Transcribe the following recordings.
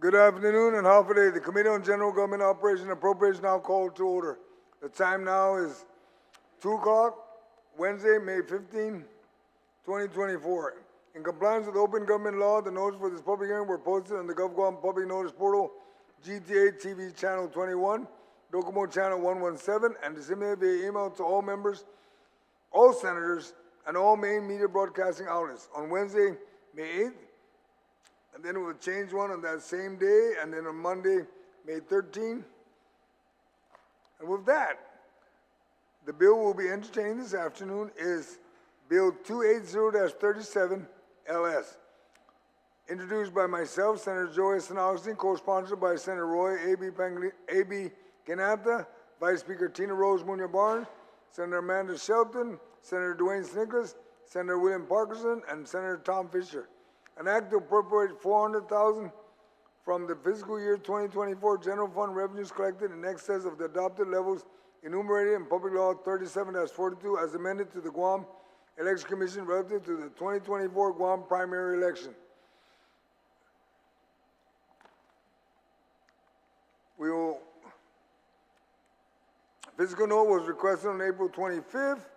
Good afternoon and half a day. The Committee on General Government Operation and Appropriation now called to order. The time now is 2 o'clock, Wednesday, May 15, 2024. In compliance with open government law, the notice for this public hearing were posted on the GovGuam Public Notice Portal, GTA TV Channel 21, Docomo Channel 117, and disseminated via email to all members, all senators, and all main media broadcasting outlets on Wednesday, May 8th, and then it will change one on that same day, and then on Monday, May 13th. And with that, the bill we'll be entertaining this afternoon is Bill 280-37 LS, introduced by myself, Senator Joe S. Agustin, co-sponsored by Senator Roy A.B. Canata, Vice Speaker Tina Rose Munoz-Barnes, Senator Amanda Shelton, Senator Dwayne Snickles, Senator William Parkinson, and Senator Tom Fisher. An act to appropriate $400,000 from the fiscal year 2024 general fund revenues collected in excess of the adopted levels enumerated in Public Law 37-42 as amended to the Guam Election Commission relative to the 2024 Guam primary election. Physical note was requested on April 25th.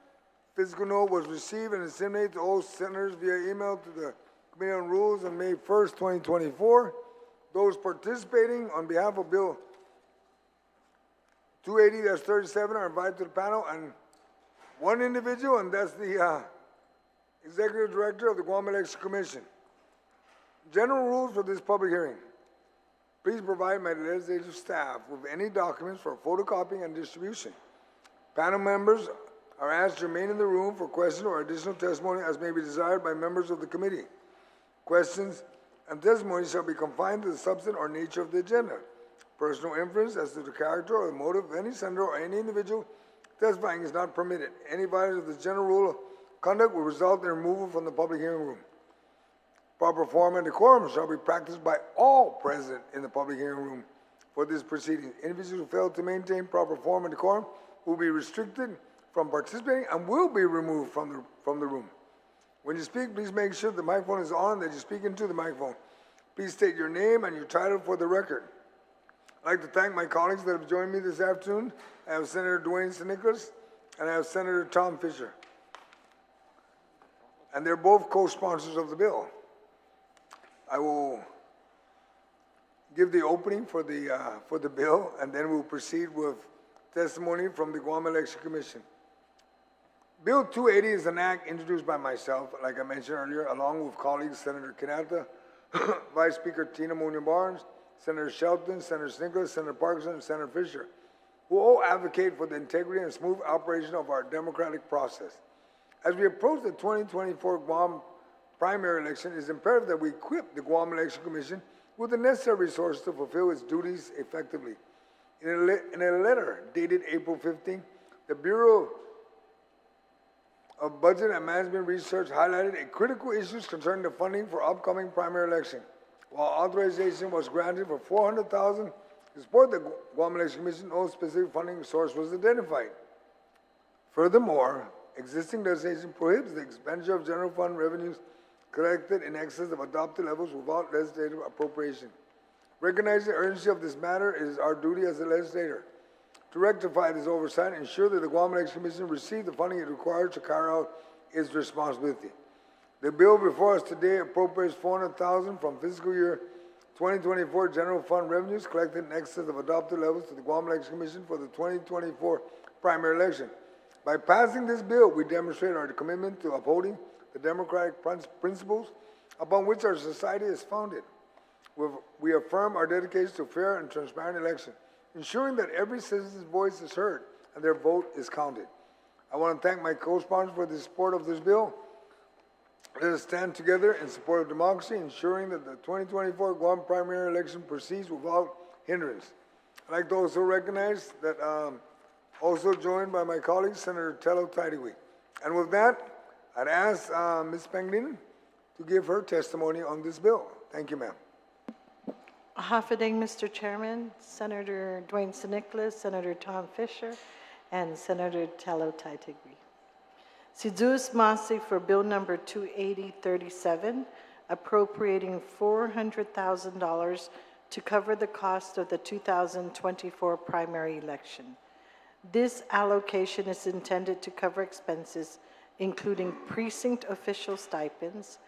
Physical note was received and disseminated to all senators via email to the Committee on Rules on May 1st, 2024. Those participating on behalf of Bill 280-37 are invited to the panel, and one individual, and that's the Executive Director of the Guam Election Commission. General rules for this public hearing. Please provide my legislative staff with any documents for photocopying and distribution. Panel members are asked to remain in the room for questions or additional testimony as may be desired by members of the committee. Questions and testimony shall be confined to the substance or nature of the agenda. Personal inference as to the character or the motive of any senator or any individual testifying is not permitted. Any violation of the general rule of conduct will result in removal from the public hearing room. Proper form and decorum shall be practiced by all present in the public hearing room for this proceeding. Individuals who fail to maintain proper form and decorum will be restricted from participating and will be removed from the room. When you speak, please make sure the microphone is on, that you speak into the microphone. Please state your name and your title for the record. I'd like to thank my colleagues that have joined me this afternoon. I have Senator Dwayne Snickles and I have Senator Tom Fisher. And they're both co-sponsors of the bill. I will give the opening for the bill, and then we'll proceed with testimony from the Guam Election Commission. Bill 280 is an act introduced by myself, like I mentioned earlier, along with colleagues Senator Canata, Vice Speaker Tina Munoz-Barnes, Senator Shelton, Senator Snickles, Senator Parkinson, and Senator Fisher, who all advocate for the integrity and smooth operation of our democratic process. As we approach the 2024 Guam primary election, it is imperative that we equip the Guam Election Commission with the necessary resources to fulfill its duties effectively. In a letter dated April 15, the Bureau of Budget and Management Research highlighted critical issues concerning the funding for upcoming primary election. While authorization was granted for $400,000 to support the Guam Election Commission, no specific funding source was identified. Furthermore, existing legislation prohibits the expenditure of general fund revenues collected in excess of adopted levels without legislative appropriation. Recognizing the urgency of this matter, it is our duty as a legislator to rectify this oversight and ensure that the Guam Election Commission receives the funding it requires to carry out its responsibility. The bill before us today appropriates $400,000 from fiscal year 2024 general fund revenues collected in excess of adopted levels to the Guam Election Commission for the 2024 primary election. By passing this bill, we demonstrate our commitment to upholding the democratic principles upon which our society is founded. We affirm our dedication to fair and transparent election, ensuring that every citizen's voice is heard and their vote is counted. I want to thank my co-sponsors for the support of this bill. Let us stand together in support of democracy, ensuring that the 2024 Guam primary election proceeds without hindrance. I'd like to also recognize that also joined by my colleague, Senator Tello Taidiwi. And with that, I'd ask Ms. Penglin to give her testimony on this bill. Thank you, ma'am. Hafiding, Mr. Chairman, Senator Dwayne Snickles, Senator Tom Fisher, and Senator Tello Taidiwi. Sidus Masi for Bill number 28037, appropriating $400,000 to cover the cost of the 2024 primary election. This allocation is intended to cover expenses including precinct official stipends,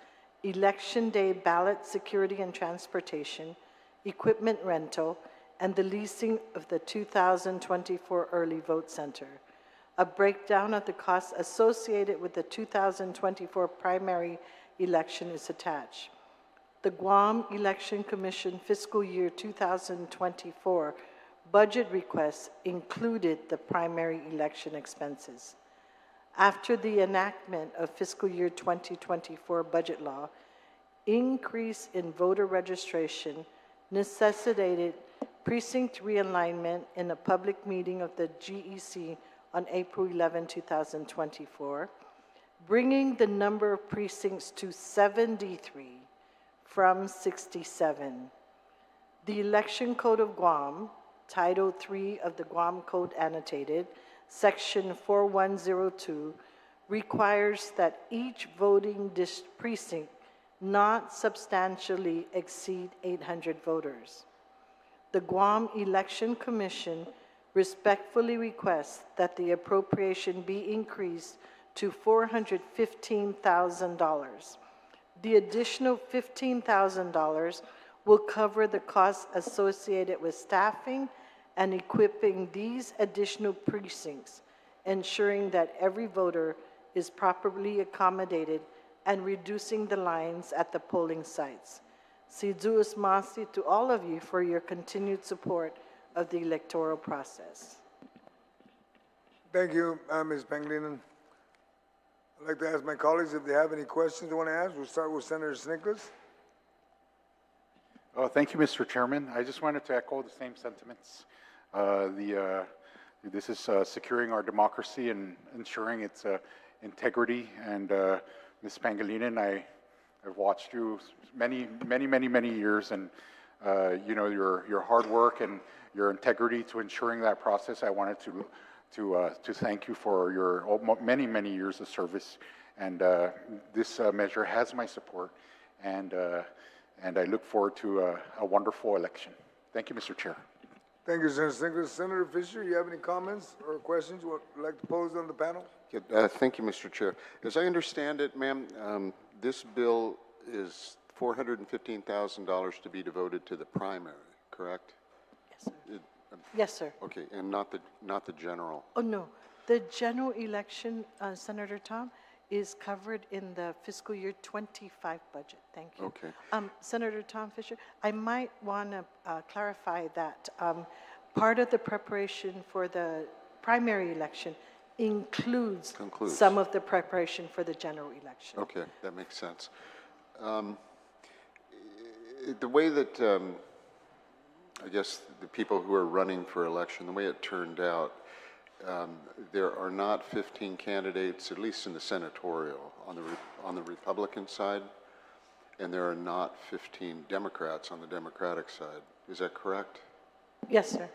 election day ballot security and transportation, equipment rental, and the leasing of the 2024 early vote center. A breakdown of the costs associated with the 2024 primary election is attached. The Guam Election Commission fiscal year 2024 budget requests included the primary election expenses. After the enactment of fiscal year 2024 budget law, increase in voter registration necessitated precinct realignment in a public meeting of the GEC on April 11, 2024, bringing the number of precincts to 73 from 67. The Election Code of Guam, Title III of the Guam Code Annotated, Section 4102, requires that each voting precinct not substantially exceed 800 voters. The Guam Election Commission respectfully requests that the appropriation be increased to $415,000. The additional $15,000 will cover the costs associated with staffing and equipping these additional precincts, ensuring that every voter is properly accommodated and reducing the lines at the polling sites. Sidus Masi to all of you for your continued support of the electoral process. Thank you, Ms. Pangilinan. I'd like to ask my colleagues if they have any questions they want to ask. We'll start with Senator Nicholas. Thank you, Mr. Chairman. I just wanted to echo the same sentiments. This is securing our democracy and ensuring its integrity. And Ms. Pangilinan, I've watched you many years, and you know your hard work and your integrity to ensuring that process. I wanted to thank you for your many years of service, and this measure has my support, and I look forward to a wonderful election. Thank you, Mr. Chair. Thank you, Senator Nicholas. Senator Fisher, you have any comments or questions you would like to pose on the panel? Thank you, Mr. Chair. As I understand it, ma'am, this bill is $415,000 to be devoted to the primary, correct? Yes, sir. Yes, sir. Okay, and not the general. Oh, no. The general election, Senator Tom, is covered in the fiscal year 25 budget. Thank you. Okay. Senator Tom Fisher, I might want to clarify that part of the preparation for the primary election includes some of the preparation for the general election. Okay, that makes sense. The way that I guess the people who are running for election, the way it turned out, there are not 15 candidates, at least in the senatorial, on the Republican side, and there are not 15 Democrats on the Democratic side. Is that correct? Yes, sir.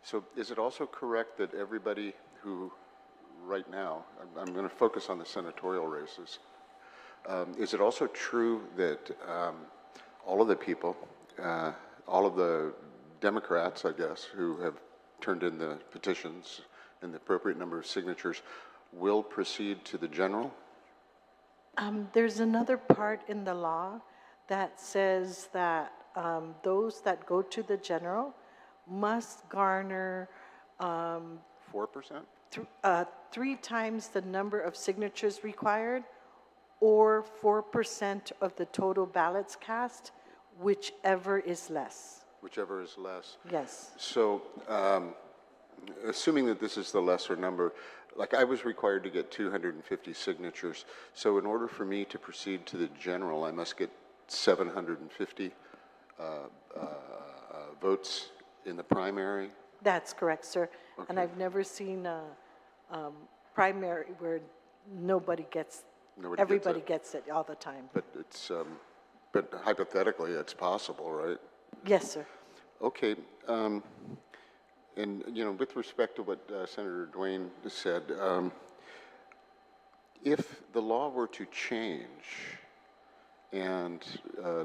So is it also correct that everybody who, right now, I'm going to focus on the senatorial races, is it also true that all of the people, all of the Democrats, I guess, who have turned in the petitions and the appropriate number of signatures will proceed to the general? There's another part in the law that says that those that go to the general must garner 4%? 3 times the number of signatures required, or 4% of the total ballots cast, whichever is less. Whichever is less. Yes. So, assuming that this is the lesser number, like I was required to get 250 signatures. So in order for me to proceed to the general, I must get 750 votes in the primary? That's correct, sir. Okay. And I've never seen a primary where everybody gets it all the time. But it's, but hypothetically, it's possible, right? Yes, sir. Okay. And, you know, with respect to what Senator Duane said, if the law were to change and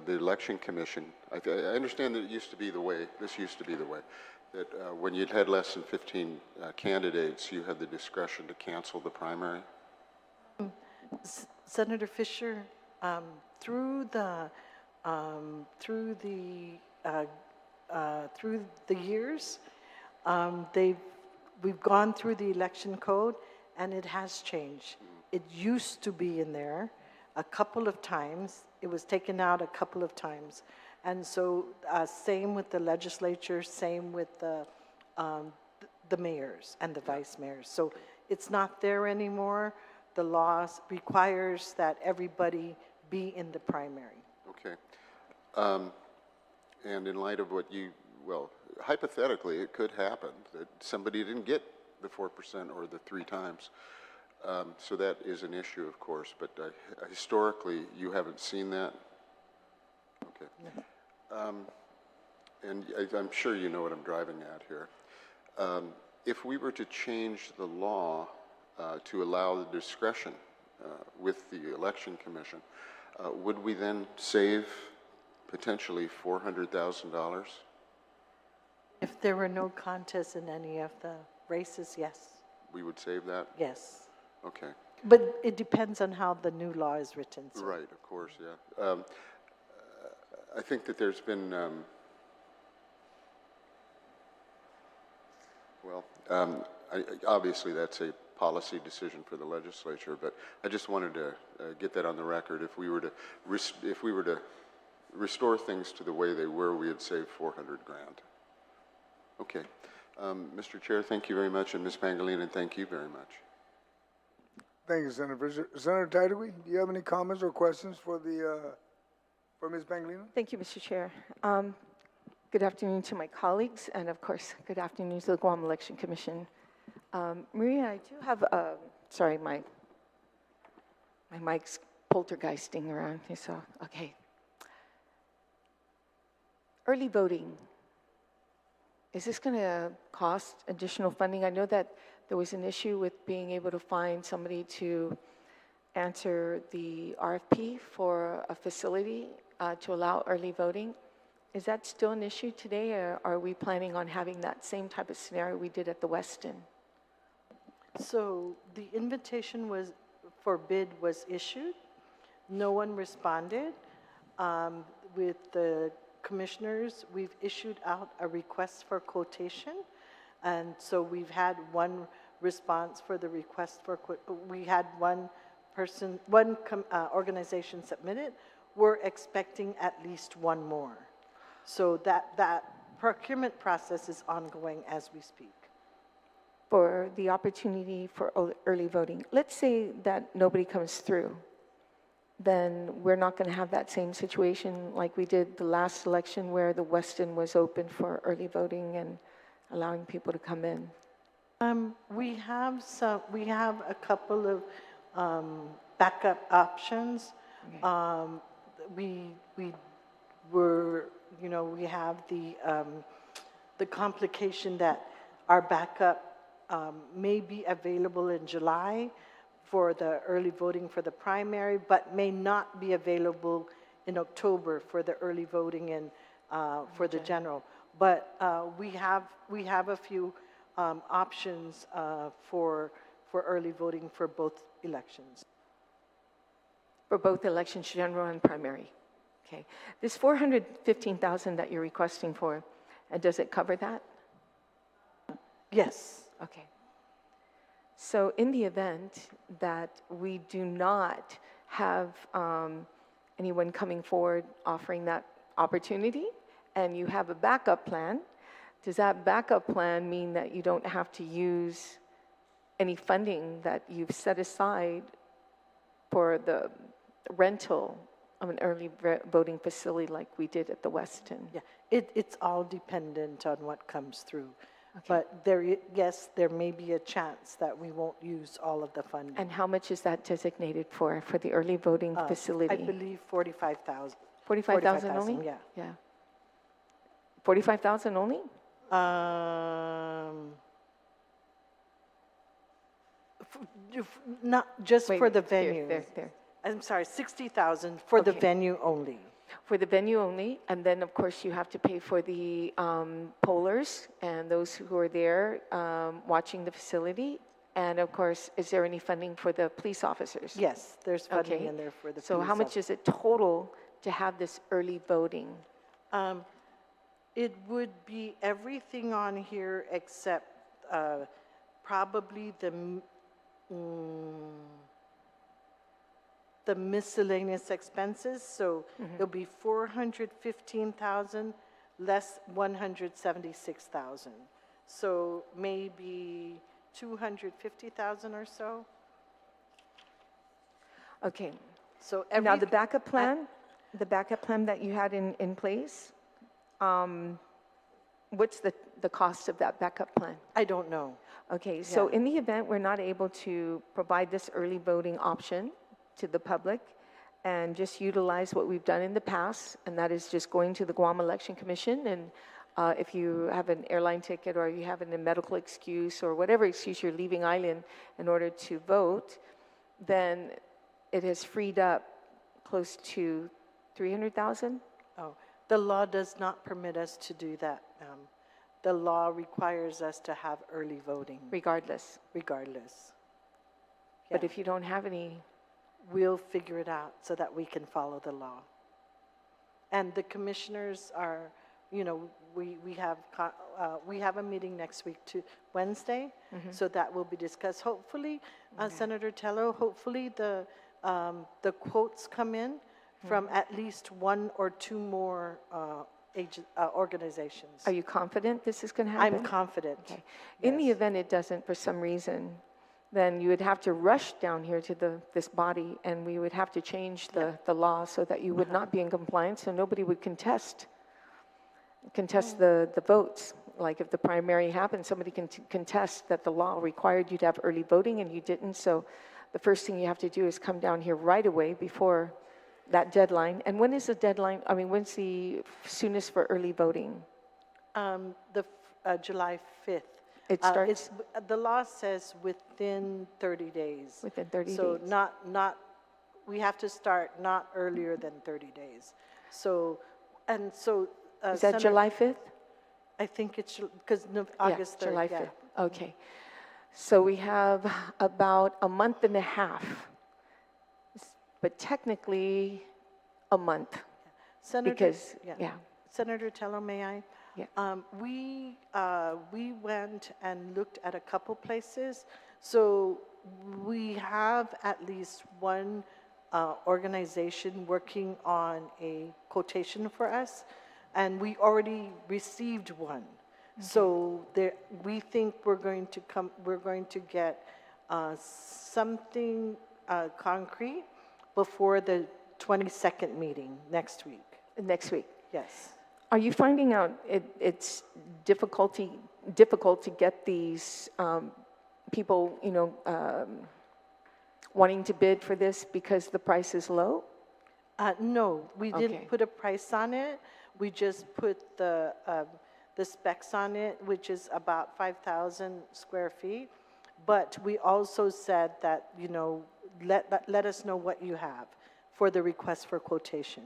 the election commission, I understand that it used to be the way, this used to be the way, that when you'd had less than 15 candidates, you had the discretion to cancel the primary? Senator Fisher, through the through the years, we've gone through the election code, and it has changed. It used to be in there a couple of times. It was taken out a couple of times, and so same with the legislature, same with the mayors and the vice mayors. So it's not there anymore. The law requires that everybody be in the primary. Okay. And in light of what you, well, hypothetically, it could happen that somebody didn't get the 4% or the 3 times. So that is an issue, of course, but historically, you haven't seen that? Okay. And I'm sure you know what I'm driving at here. If we were to change the law to allow the discretion with the election commission, would we then save potentially $400,000? If there were no contests in any of the races, yes. We would save that? Yes. Okay. But it depends on how the new law is written. So. Right, of course, yeah. I think that there's been, obviously that's a policy decision for the legislature, but I just wanted to get that on the record. If we were to restore things to the way they were, we would save $400,000. Okay. Mr. Chair, thank you very much, and Ms. Pangilinan, thank you very much. Thank you, Senator Fisher. Senator Tyree, do you have any comments or questions for Ms. Pangilinan? Thank you, Mr. Chair. Good afternoon to my colleagues, and of course, good afternoon to the Guam Election Commission. Maria, I do have, sorry, my mic's poltergeisting around here, so, okay. Early voting. Is this going to cost additional funding? I know that there was an issue with being able to find somebody to answer the RFP for a facility to allow early voting. Is that still an issue today, or are we planning on having that same type of scenario we did at the Westin? So the invitation for bid was issued. No one responded. With the commissioners, we've issued out a request for quotation. And so we've had one response for the request for, we had one organization submitted. We're expecting at least one more. So that procurement process is ongoing as we speak. For the opportunity for early voting. Let's say that nobody comes through. Then we're not going to have that same situation like we did the last election where the Westin was open for early voting and allowing people to come in. We have a couple of backup options. Okay. We have the complication that our backup may be available in July for the early voting for the primary, but may not be available in October for the early voting and for the general. But we have a few options for early voting for both elections. For both elections, general and primary. Okay. This $415,000 that you're requesting for, does it cover that? Yes. Okay. So in the event that we do not have anyone coming forward offering that opportunity, and you have a backup plan, does that backup plan mean that you don't have to use any funding that you've set aside for the rental of an early voting facility like we did at the Westin? Yeah, it's all dependent on what comes through. Okay. But yes, there may be a chance that we won't use all of the funding. And how much is that designated for the early voting facility? I believe 45,000. 45,000 only? Yeah. Yeah. 45,000 only? Not just Wait, for the venue. There. I'm sorry, 60,000 for the Okay. venue only. For the venue only, and then, of course, you have to pay for the pollers and those who are there watching the facility. And of course, is there any funding for the police officers? Yes, there's funding Okay. in there for the So police how much officers. is it total to have this early voting? It would be everything on here except probably the miscellaneous expenses. So it'll be 415,000 less 176,000. So maybe 250,000 or so. Okay. So Now, the every, backup plan that you had in place, what's the cost of that backup plan? I don't know. Okay, so Yeah. in the event we're not able to provide this early voting option to the public and just utilize what we've done in the past, and that is just going to the Guam Election Commission, and if you have an airline ticket or you have a medical excuse or whatever excuse you're leaving island in order to vote, then it has freed up close to 300,000? Oh, the law does not permit us to do that. The law requires us to have early voting Regardless. regardless. But Yeah. if you don't have any, We'll figure it out so that we can follow the law. And the commissioners are, we have a meeting next week, Wednesday, so that will be discussed. Hopefully, Senator Tello, hopefully the quotes come in from at least one or two more organizations. are you confident this is going to happen? I'm confident. Okay. In the Yes. event it doesn't for some reason, then you would have to rush down here to this body, and we would have to change the law so that you would not be in compliance, so nobody would contest the votes. Like if the primary happened, somebody can contest that the law required you to have early voting and you didn't. So the first thing you have to do is come down here right away before that deadline. And when is the deadline? I mean, when's the soonest for early voting? July 5th. It starts The law says within 30 days. within 30 So days. we have to start not earlier than 30 days. So, and so. Is that July 5th? I think it's, because August 3rd. July yeah. 5th. Okay. So we have about a month and a half, but technically a month. Senator, Because, yeah. Senator Tello, may I? Yeah. We went and looked at a couple places. So we have at least one organization working on a quotation for us, and we already received one. So we think we're going to get something concrete before the 22nd meeting next week. Next week. Yes. Are you finding out it's difficult to get these people, wanting to bid for this because the price is low? No, we Okay. didn't put a price on it. We just put the specs on it, which is about 5,000 square feet. But we also said that, let us know what you have for the request for quotation.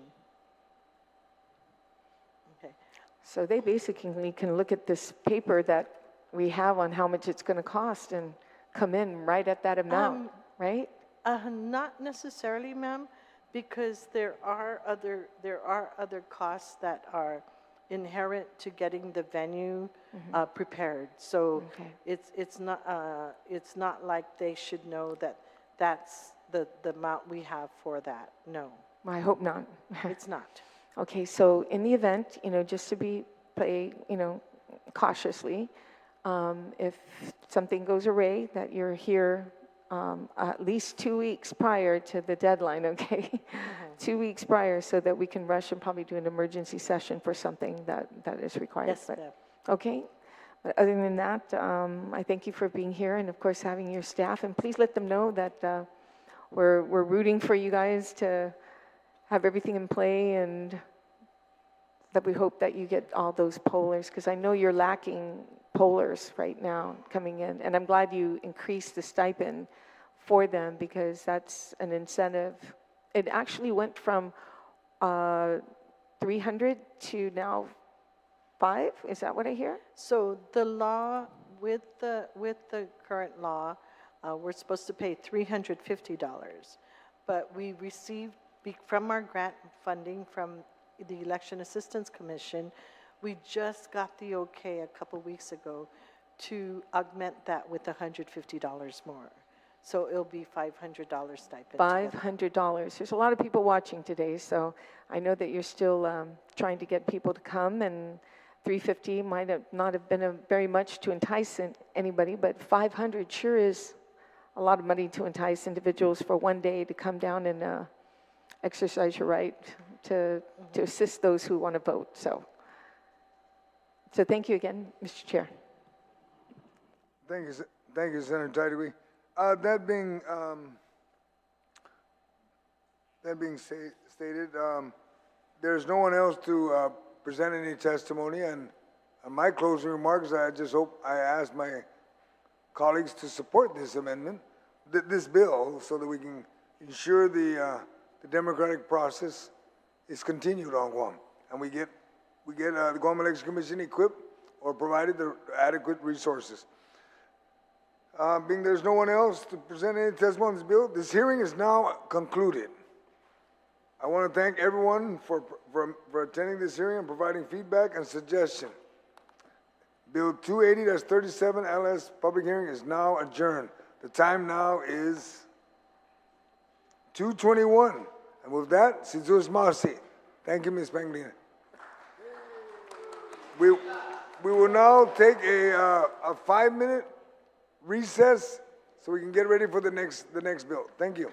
Okay. So they basically can look at this paper that we have on how much it's going to cost and come in right at that amount, right? Not necessarily, ma'am, because there are other costs that are inherent to getting the venue prepared. So Okay. it's not like they should know that that's the amount we have for that. No, I hope not. it's not. Okay, so in the event, just to play, cautiously, if something goes awry, that you're here at least 2 weeks prior to the deadline, okay? 2 weeks prior, so that we can rush and probably do an emergency session for something that is required. Yes, But- ma'am. Okay, but other than that, I thank you for being here and of course having your staff, and please let them know that we're rooting for you guys to have everything in play, and that we hope that you get all those pollers, because I know you're lacking pollers right now coming in, and I'm glad you increased the stipend for them, because that's an incentive it actually went from 300 to now 5. Is that what I hear? So the law, with the current law, we're supposed to pay $350. But we received, from our grant funding from the Election Assistance Commission, we just got the okay a couple weeks ago to augment that with $150 more. So it'll be $500 stipend. $500. There's a lot of people watching today, so I know that you're still trying to get people to come, and 350 might have not have been very much to entice anybody, but 500 sure is a lot of money to entice individuals for one day to come down and exercise your right to assist those who want to vote. So thank you again, Mr. Chair. Thank you, Senator Tyree. That being stated, there's no one else to present any testimony, and my closing remarks, I just hope I ask my colleagues to support this amendment, this bill, so that we can ensure the democratic process is continued on Guam, and we get the Guam Election Commission equipped or provided the adequate resources. Being there's no one else to present any testimony on this bill, this hearing is now concluded. I want to thank everyone for attending this hearing and providing feedback and suggestion. Bill 280-37 LS public hearing is now adjourned. The time now is 2:21. And with that, Sizus Masi. Thank you, Ms. Panglina. We will now take a 5-minute recess so we can get ready for the next bill. Thank you.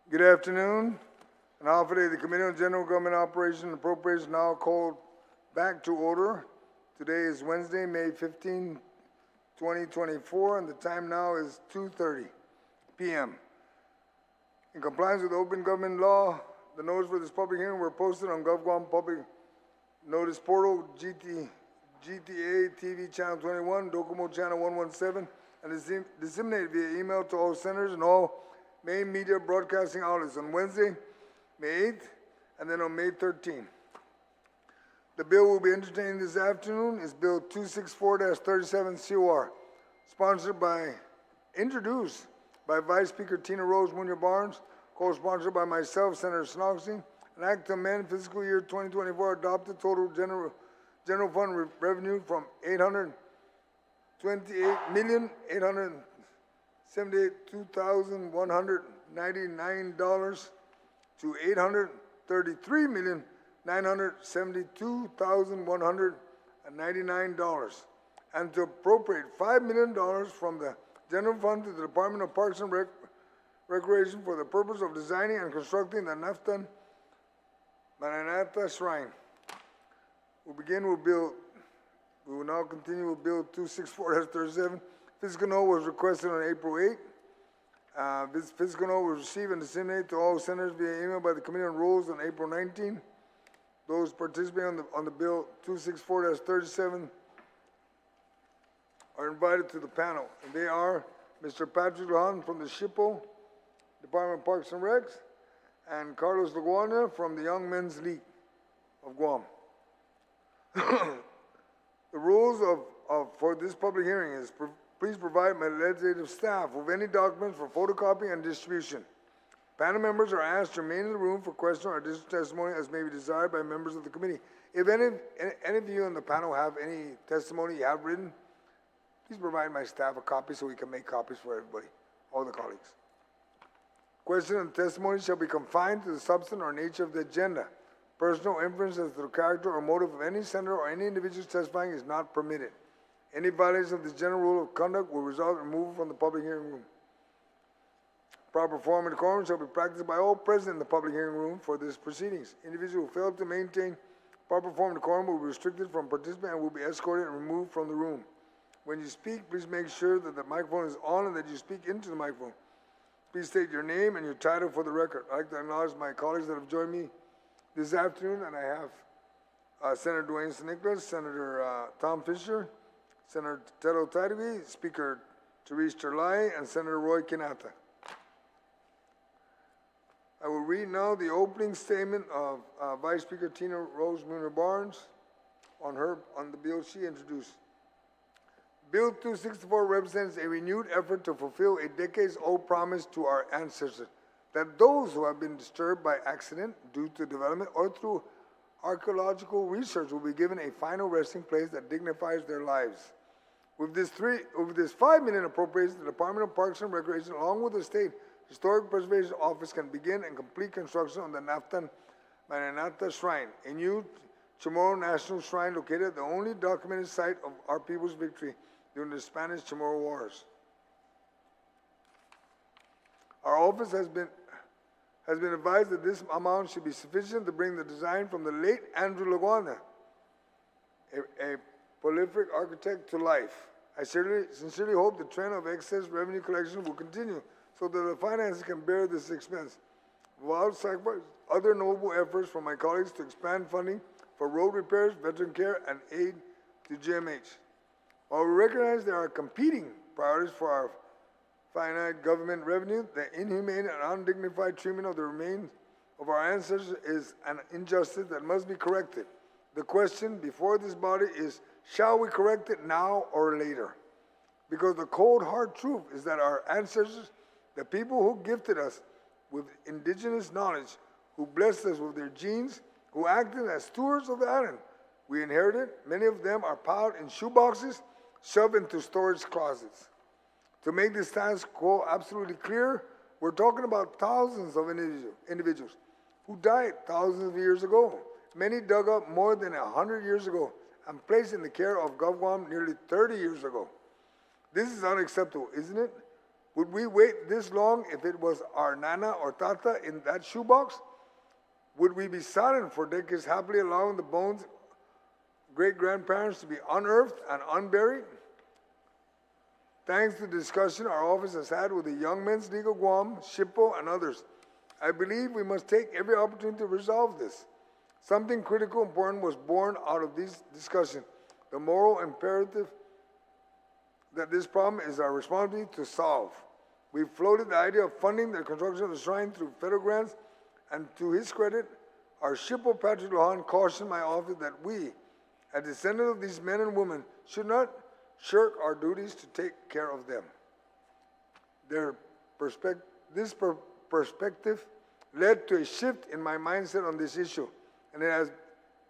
Good afternoon. An offer day, the Committee on General Government Operations and Appropriations now called back to order. Today is Wednesday, May 15, 2024, and the time now is 2:30 p.m. In compliance with open government law, the notice for this public hearing were posted on GovGuam Public Notice Portal, GTA TV Channel 21, Docomo Channel 117, and disseminated via email to all senators and all main media broadcasting outlets on Wednesday, May 8th, and then on May 13th. The bill we'll be entertaining this afternoon is Bill 264-37 COR, introduced by Vice Speaker Tina Rose Munoz Barnes, co-sponsored by myself, Senator Snoxy, an act to amend fiscal year 2024 adopted total general fund revenue from $828,872,199 to $833,972,199, and to appropriate $5 million from the general fund to the Department of Parks and Recreation for the purpose of designing and constructing the Naftan Maranatha Shrine. We will now continue with Bill 264-37. Fiscal note was requested on April 8th. This fiscal note was received and disseminated to all senators via email by the Committee on Rules on April 19th. Those participating on the Bill 264-37 are invited to the panel, and they are Mr. Patrick Lujan from the SHPO, Department of Parks and Recs, and Carlos Laguana from the Young Men's League of Guam. The rules for this public hearing is please provide my legislative staff with any documents for photocopy and distribution. Panel members are asked to remain in the room for question or additional testimony as may be desired by members of the committee. If any of you on the panel have any testimony you have written, please provide my staff a copy so we can make copies for everybody, all the colleagues. Question and testimony shall be confined to the substance or nature of the agenda. Personal inference as to the character or motive of any senator or any individual testifying is not permitted. Any violation of this general rule of conduct will result in removal from the public hearing room. Proper form and decorum shall be practiced by all present in the public hearing room for this proceedings. Individuals who fail to maintain proper form and decorum will be restricted from participating and will be escorted and removed from the room. When you speak, please make sure that the microphone is on and that you speak into the microphone. Please state your name and your title for the record. I'd like to acknowledge my colleagues that have joined me this afternoon, and I have Senator Dwayne St. Nicholas, Senator Tom Fisher, Senator Telo Taidwi, Speaker Therese Terlai, and Senator Roy Kinata. I will read now the opening statement of Vice Speaker Tina Rose Munoz Barnes on the bill she introduced. Bill 264 represents a renewed effort to fulfill a decades-old promise to our ancestors that those who have been disturbed by accident due to development or through archaeological research will be given a final resting place that dignifies their lives. With this $5 million appropriation, the Department of Parks and Recreation, along with the State Historic Preservation Office, can begin and complete construction on the Naftan Maranatha Shrine, a new Chamorro National Shrine located at the only documented site of our people's victory during the Spanish Chamorro Wars. Our office has been advised that this amount should be sufficient to bring the design from the late Andrew Laguana, a prolific architect, to life. I sincerely hope the trend of excess revenue collection will continue so that the finances can bear this expense. Without sacrifice, other noble efforts from my colleagues to expand funding for road repairs, veteran care, and aid to GMH. While we recognize there are competing priorities for our finite government revenue, the inhumane and undignified treatment of the remains of our ancestors is an injustice that must be corrected. The question before this body is, shall we correct it now or later? Because the cold hard truth is that our ancestors, the people who gifted us with indigenous knowledge, who blessed us with their genes, who acted as stewards of the island we inherited, many of them are piled in shoeboxes, shoved into storage closets. To make this status quo absolutely clear, we're talking about thousands of individuals who died thousands of years ago. Many dug up more than 100 years ago and placed in the care of GovGuam nearly 30 years ago. This is unacceptable, isn't it? Would we wait this long if it was our nana or tata in that shoebox? Would we be silent for decades, happily allowing the bones of great-grandparents to be unearthed and unburied? Thanks to the discussion our office has had with the Young Men's League of Guam, SHPO, and others, I believe we must take every opportunity to resolve this. Something critical and important was born out of this discussion, the moral imperative that this problem is our responsibility to solve. We floated the idea of funding the construction of the shrine through federal grants, and to his credit, our SHPO Patrick Lohan cautioned my office that we, as descendants of these men and women, should not shirk our duties to take care of them. This perspective led to a shift in my mindset on this issue, and it has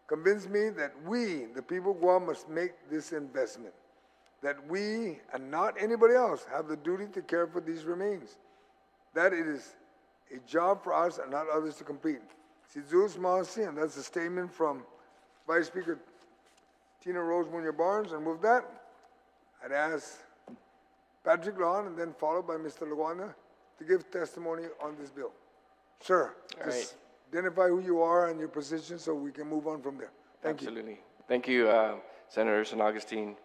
convinced me that we, the people of Guam, must make this investment. That we, and not anybody else, have the duty to care for these remains. That it is a job for us and not others to complete. Si Zeus Masi, and that's a statement from Vice Speaker Tina Rose Munoz Barnes, and with that, I'd ask Patrick Lohan, and then followed by Mr. Laguana, to give testimony on this bill. Sir, just identify who you are and your position so we can move on from there. Thank you. Absolutely. Thank you, Senators and Agustin.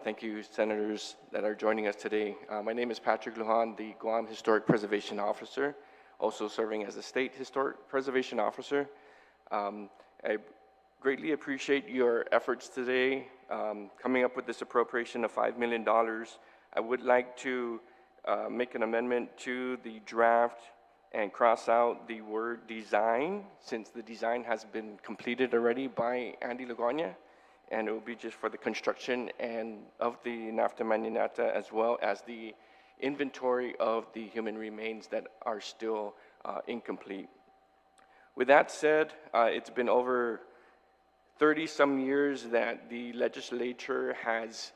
Thank you, Senators that are joining us today. My name is Patrick Lujan, the Guam Historic Preservation Officer, also serving as the State Historic Preservation Officer. I greatly appreciate your efforts today, coming up with this appropriation of $5 million. I would like to make an amendment to the draft and cross out the word design, since the design has been completed already by Andy Laguana, and it will be just for the construction and of the Nafta Maninata, as well as the inventory of the human remains that are still incomplete. With that said, it's been over 30-some years that the legislature has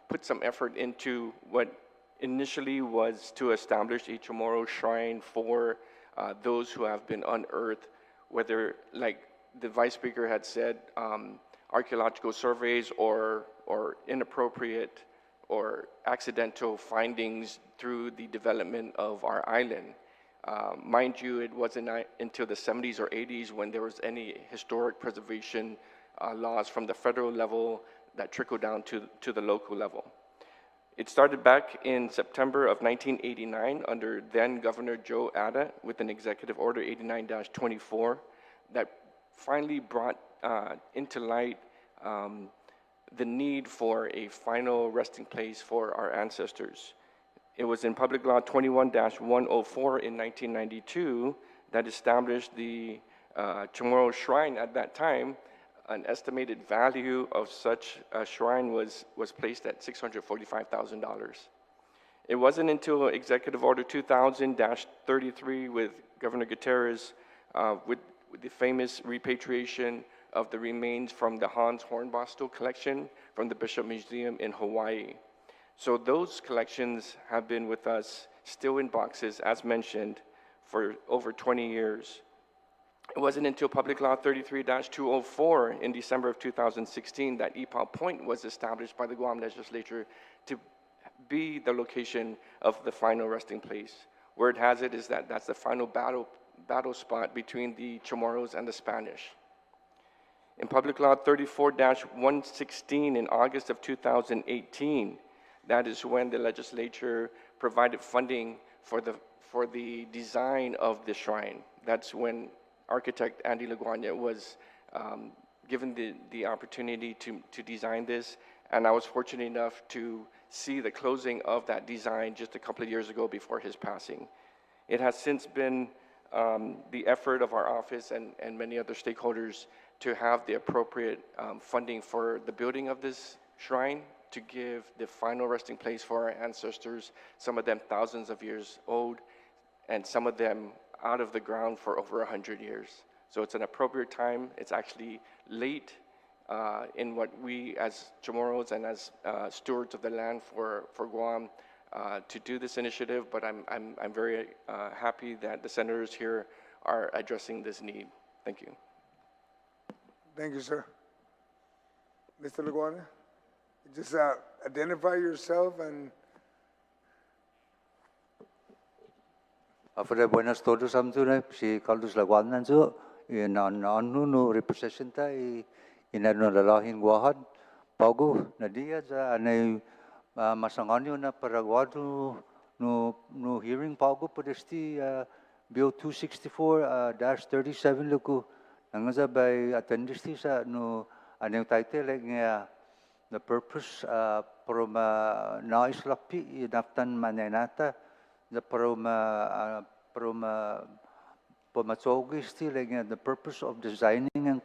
put some effort into what initially was to establish a Chamorro shrine for those who have been unearthed, whether, like the Vice Speaker had said, archaeological surveys or inappropriate or accidental findings through the development of our island. Mind you, it wasn't until the 70s or 80s when there was any historic preservation laws from the federal level that trickled down to the local level. It started back in September of 1989 under then Governor Joe Ada with an Executive Order 89-24 that finally brought into light the need for a final resting place for our ancestors. It was in Public Law 21-104 in 1992 that established the Chamorro Shrine. At that time, an estimated value of such a shrine was placed at $645,000. It wasn't until Executive Order 2000-33 with Governor Gutierrez with the famous repatriation of the remains from the Hans Hornbostel collection from the Bishop Museum in Hawaii. So those collections have been with us, still in boxes, as mentioned, for over 20 years. It wasn't until Public Law 33-204 in December of 2016 that Epau Point was established by the Guam legislature to be the location of the final resting place. Word has it is that that's the final battle spot between the Chamorros and the Spanish. In Public Law 34-116 in August of 2018, that is when the legislature provided funding for the design of the shrine. That's when architect Andy Laguana was given the opportunity to design this, and I was fortunate enough to see the closing of that design just a couple of years ago before his passing. It has since been the effort of our office and many other stakeholders to have the appropriate funding for the building of this shrine, to give the final resting place for our ancestors, some of them thousands of years old, and some of them out of the ground for over 100 years. So it's an appropriate time. It's actually late in what we as Chamorros and as stewards of the land for Guam to do this initiative, but I'm very happy that the senators here are addressing this need. Thank you. Thank you, sir. Mr. Laguana, just identify yourself and After buenas todos samtuna si Carlos Laguanan so in on no representa in ano lalahin guahan pago na dia za anay masanganyo na paraguado no hearing pago podesti Bill 264-37 luku nangaza by attendisti sa no anong title nga the purpose from nais lapi naftan manenata the from the purpose of designing and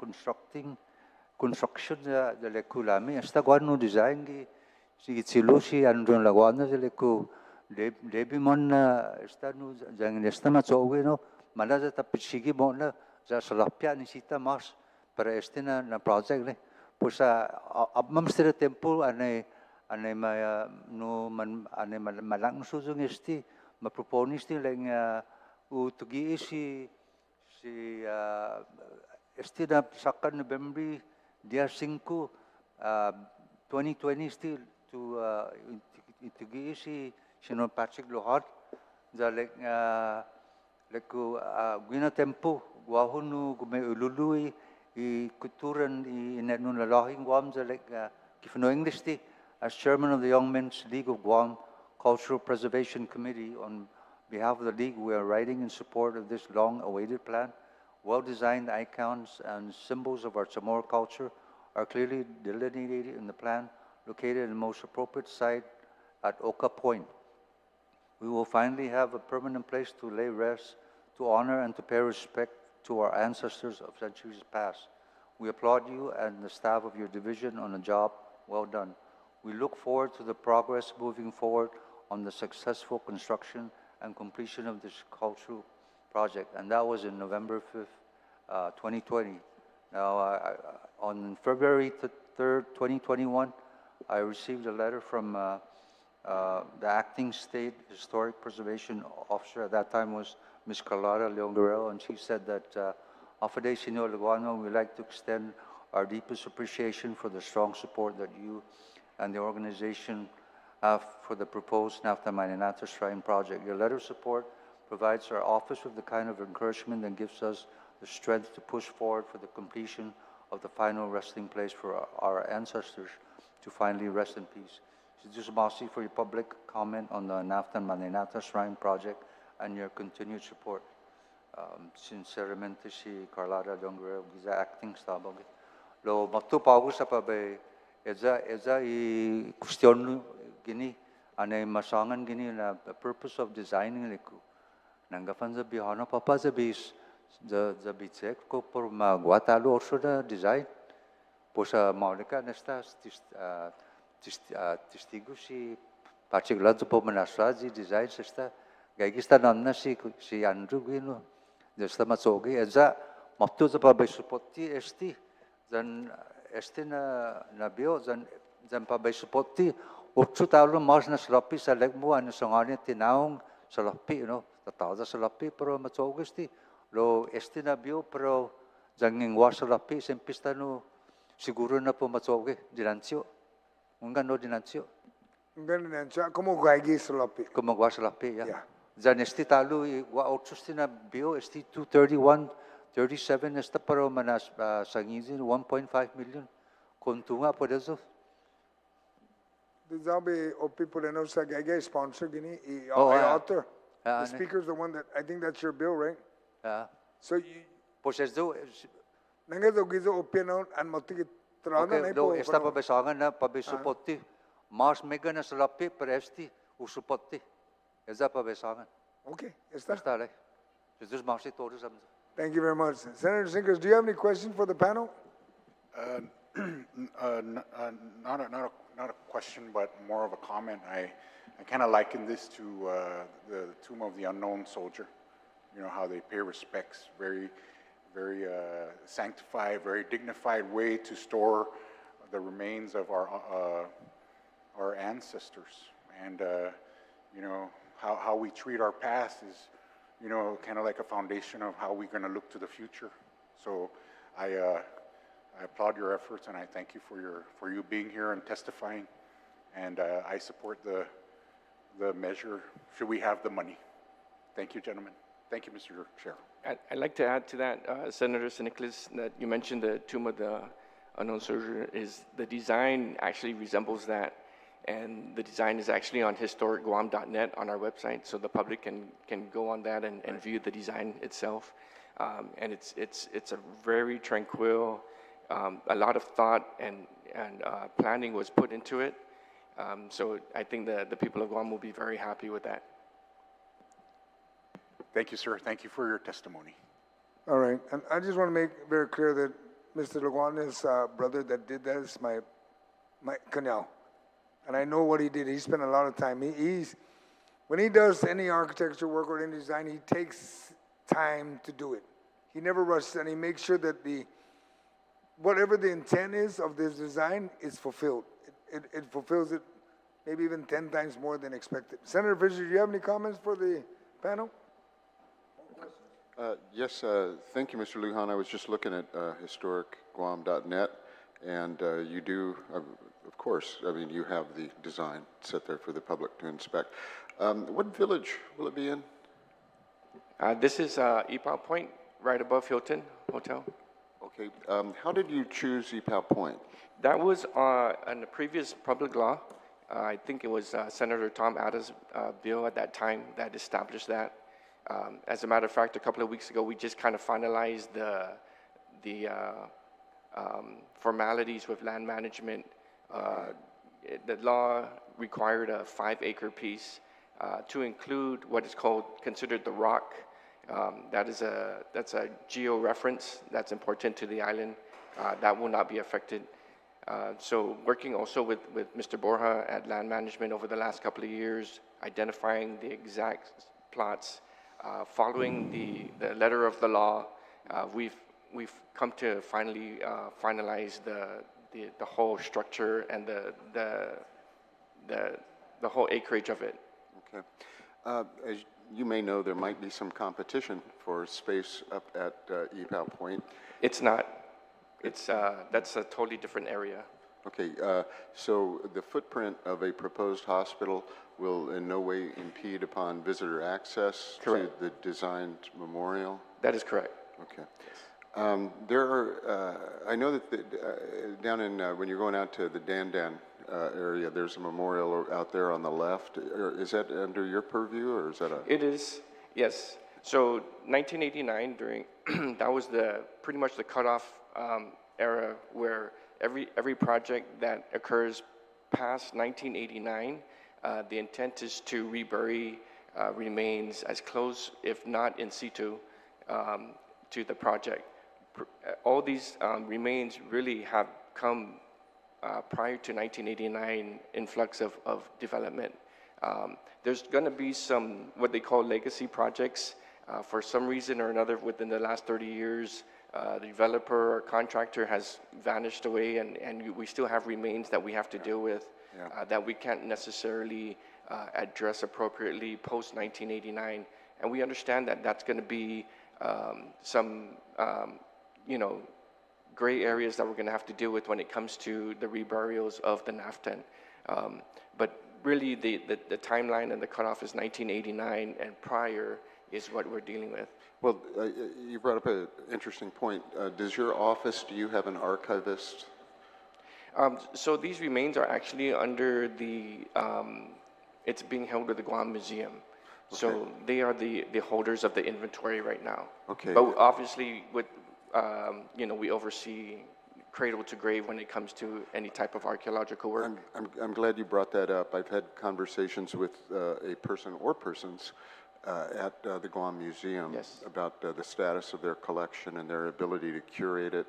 construction the lekulami esta guano design gi si silusi andron laguana de leku debi mon esta no jang esta matsogi no malaza tapitsigi mon na za salapia ni sita mas para este na project ne pues abmam stere tempo ane no man ane malang susung esti ma proponisti leng utugi si esti na sakan November dia 5 2020 still to utugi si sino Patrick Lohad za leku guina tempo guahunu gume ulului I kuturan I inanun lalahing Guam za kifno English ti as chairman of the Young Men's League of Guam Cultural Preservation Committee on behalf of the league we are writing in support of this long-awaited plan. Well-designed icons and symbols of our Chamorro culture are clearly delineated in the plan, located in the most appropriate site at Oka Point. We will finally have a permanent place to lay rest, to honor and to pay respect to our ancestors of centuries past. We applaud you and the staff of your division on a job well done. We look forward to the progress moving forward on the successful construction and completion of this cultural project. And that was in November 5th, 2020. Now, on February 3rd, 2021, I received a letter from the acting state historic preservation officer. At that time was Ms. Carlotta Leon Guerrero, and she said that, Afade Senor Leguano, we'd like to extend our deepest appreciation for the strong support that you and the organization have for the proposed Nafta Maninata Shrine project. Your letter of support provides our office with the kind of encouragement that gives us the strength to push forward for the completion of the final resting place for our ancestors to finally rest in peace. So just Masi for your public comment on the Nafta Maninata Shrine project and your continued support. Sinceramente si Carlotta Dongre, giza acting staff. Lo matu pago sa pabe, eza I question gini, ane masangan gini na the purpose of designing liku. Nangafan za bihana papa za bis, za bitsek ko por maguatalo also na design. Posa maulika nesta testigo si particular po manasrazi design sesta. Gaigista nanna si Andrew gino, desta matsogi, eza matu za pabay supporti esti, zan esti na bio, zan pabay supporti, utsu talo mas na salapi sa legmo, ano sangani tinaong salapi, no, tatawa sa salapi, pero matsogi esti, lo esti na bio, pero zan ngingwa salapi, sempista no, siguro na po matsogi, dinansyo, ungan no dinansyo. Ungan dinansyo, como gaigi salapi. Como gwa salapi, ya. Yeah. Zan esti talo wa otsusti na bio esti 231-37 esta pero manas sangizin 1.5 million kontunga po deso. This will be people that know sa gaigi sponsor gini author. The speaker is the one that I think that's your bill, right? Yeah. So you Pues do nange do gizo opinion and mati trana okay, do esta pa besangan na pa besupporti. Mas mega na salapi presti usupporti. Eza pa besangan. Okay, está. Está le. Jesus marsi todos am. Thank you very much. Senator Sinkers, do you have any questions for the panel? Not a question, but more of a comment. I kind of liken this to the Tomb of the Unknown Soldier. You know, how they pay respects, very sanctified, very dignified way to store the remains of our ancestors. And, you know, how we treat our past is, you know, kind of like a foundation of how we're going to look to the future. So I applaud your efforts, and I thank you for you being here and testifying. And I support the measure, should we have the money. Thank you, gentlemen. Thank you, Mr. Chair. I'd like to add to that, Senator Nicholas, that you mentioned the Tomb of the Unknown Soldier. Is the design actually resembles that, and the design is actually on historicguam.net on our website, so the public can go on that and view the design itself. And it's a very tranquil, a lot of thought and planning was put into it. So I think the people of Guam will be very happy with that. Thank you, sir. Thank you for your testimony. All right, and I just want to make very clear that Mr. Laguana's brother that did that is my canal. And I know what he did. He spent a lot of time. When he does any architecture work or any design, he takes time to do it. He never rushes, and he makes sure that whatever the intent is of this design is fulfilled. It fulfills it maybe even 10 times more than expected. Senator Fisher, do you have any comments for the panel? Yes, thank you, Mr. Lujan. I was just looking at historicguam.net, and you do, of course, I mean, you have the design set there for the public to inspect. What village will it be in? This is Ipao Point, right above Hilton Hotel. Okay, how did you choose Ipao Point? That was on the previous public law. I think it was Senator Tom Atta's bill at that time that established that. As a matter of fact, a couple of weeks ago, we just kind of finalized the formalities with land management. The law required a 5-acre piece to include what is considered the rock. That's a geo-reference that's important to the island. That will not be affected. So working also with Mr. Borja at land management over the last couple of years, identifying the exact plots, following the letter of the law, we've come to finally finalize the whole structure and the whole acreage of it. Okay. As you may know, there might be some competition for space up at Ipao Point. It's not. That's a totally different area. Okay, so the footprint of a proposed hospital will in no way impede upon visitor access to the designed memorial? That is correct. Okay. There are, I know that down in, when you're going out to the Dandan area, there's a memorial out there on the left. Is that under your purview, or is that a? It is, yes. So 1989, during, that was pretty much the cutoff era where every project that occurs past 1989, the intent is to rebury remains as close, if not in situ, to the project. All these remains really have come prior to 1989 influx of development. There's going to be some what they call legacy projects. For some reason or another, within the last 30 years, the developer or contractor has vanished away, and we still have remains that we have to deal with that we can't necessarily address appropriately post 1989. And we understand that that's going to be some, gray areas that we're going to have to deal with when it comes to the reburials of the NAFTA. But really, the timeline and the cutoff is 1989 and prior is what we're dealing with. Well, you brought up an interesting point. Does your office, do you have an archivist? So these remains are actually under it's being held at the Guam Museum. Okay. So they are the holders of the inventory right now. Okay. But obviously, with we oversee cradle to grave when it comes to any type of archaeological work. I'm glad you brought that up. I've had conversations with a person or persons at the Guam Museum about the status of their collection and their ability to curate it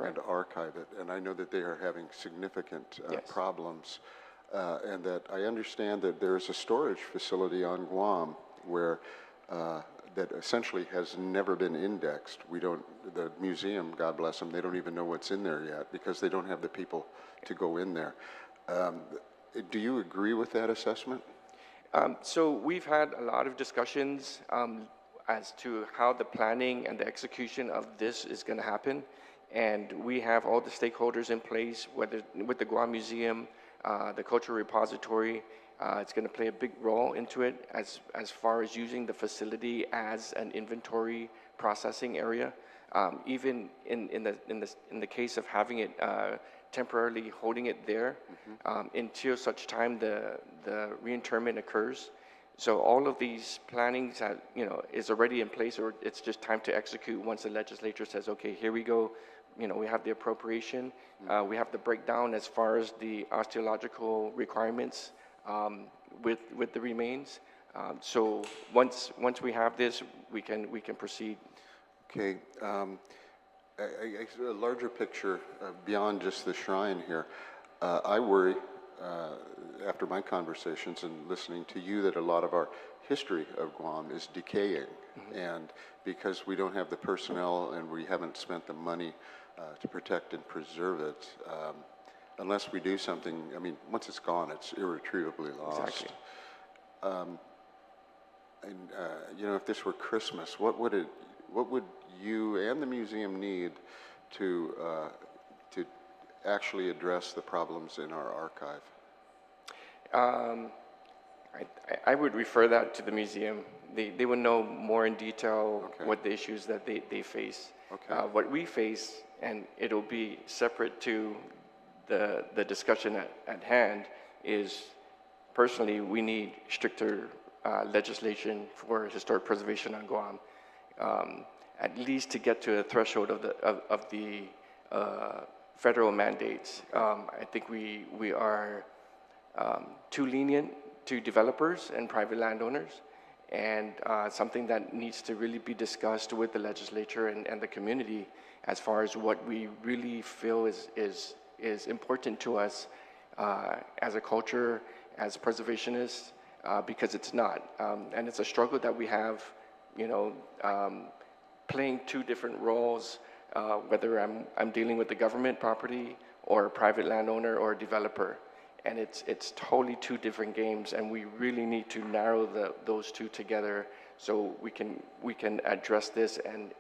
and archive it. And I know that they are having significant problems. And that I understand that there is a storage facility on Guam where that essentially has never been indexed. The museum, God bless them, they don't even know what's in there yet because they don't have the people to go in there. Do you agree with that assessment? So we've had a lot of discussions as to how the planning and the execution of this is going to happen. And we have all the stakeholders in place, whether with the Guam Museum, the Cultural Repository, It's going to play a big role into it as far as using the facility as an inventory processing area. Even in the case of having it temporarily holding it there until such time the reinterment occurs. So all of these plannings that, is already in place, or it's just time to execute once the legislature says, okay, here we go. We have the appropriation. We have the breakdown as far as the osteological requirements with the remains. So once we have this, we can proceed. Okay. A larger picture beyond just the shrine here. I worry, after my conversations and listening to you, that a lot of our history of Guam is decaying. And because we don't have the personnel and we haven't spent the money to protect and preserve it, unless we do something, I mean, once it's gone, it's irretrievably lost. Exactly. If this were Christmas, what would you and the museum need to actually address the problems in our archive? I would refer that to the museum. They would know more in detail what the issues that they face. Okay. What we face, and it'll be separate to the discussion at hand, is personally we need stricter legislation for historic preservation on Guam, at least to get to a threshold of the federal mandates. I think we are too lenient to developers and private landowners, and something that needs to really be discussed with the legislature and the community as far as what we really feel is important to us as a culture, as preservationists, because it's not. And it's a struggle that we have, playing two different roles, whether I'm dealing with the government property or a private landowner or a developer. And it's totally two different games, and we really need to narrow those two together so we can address this and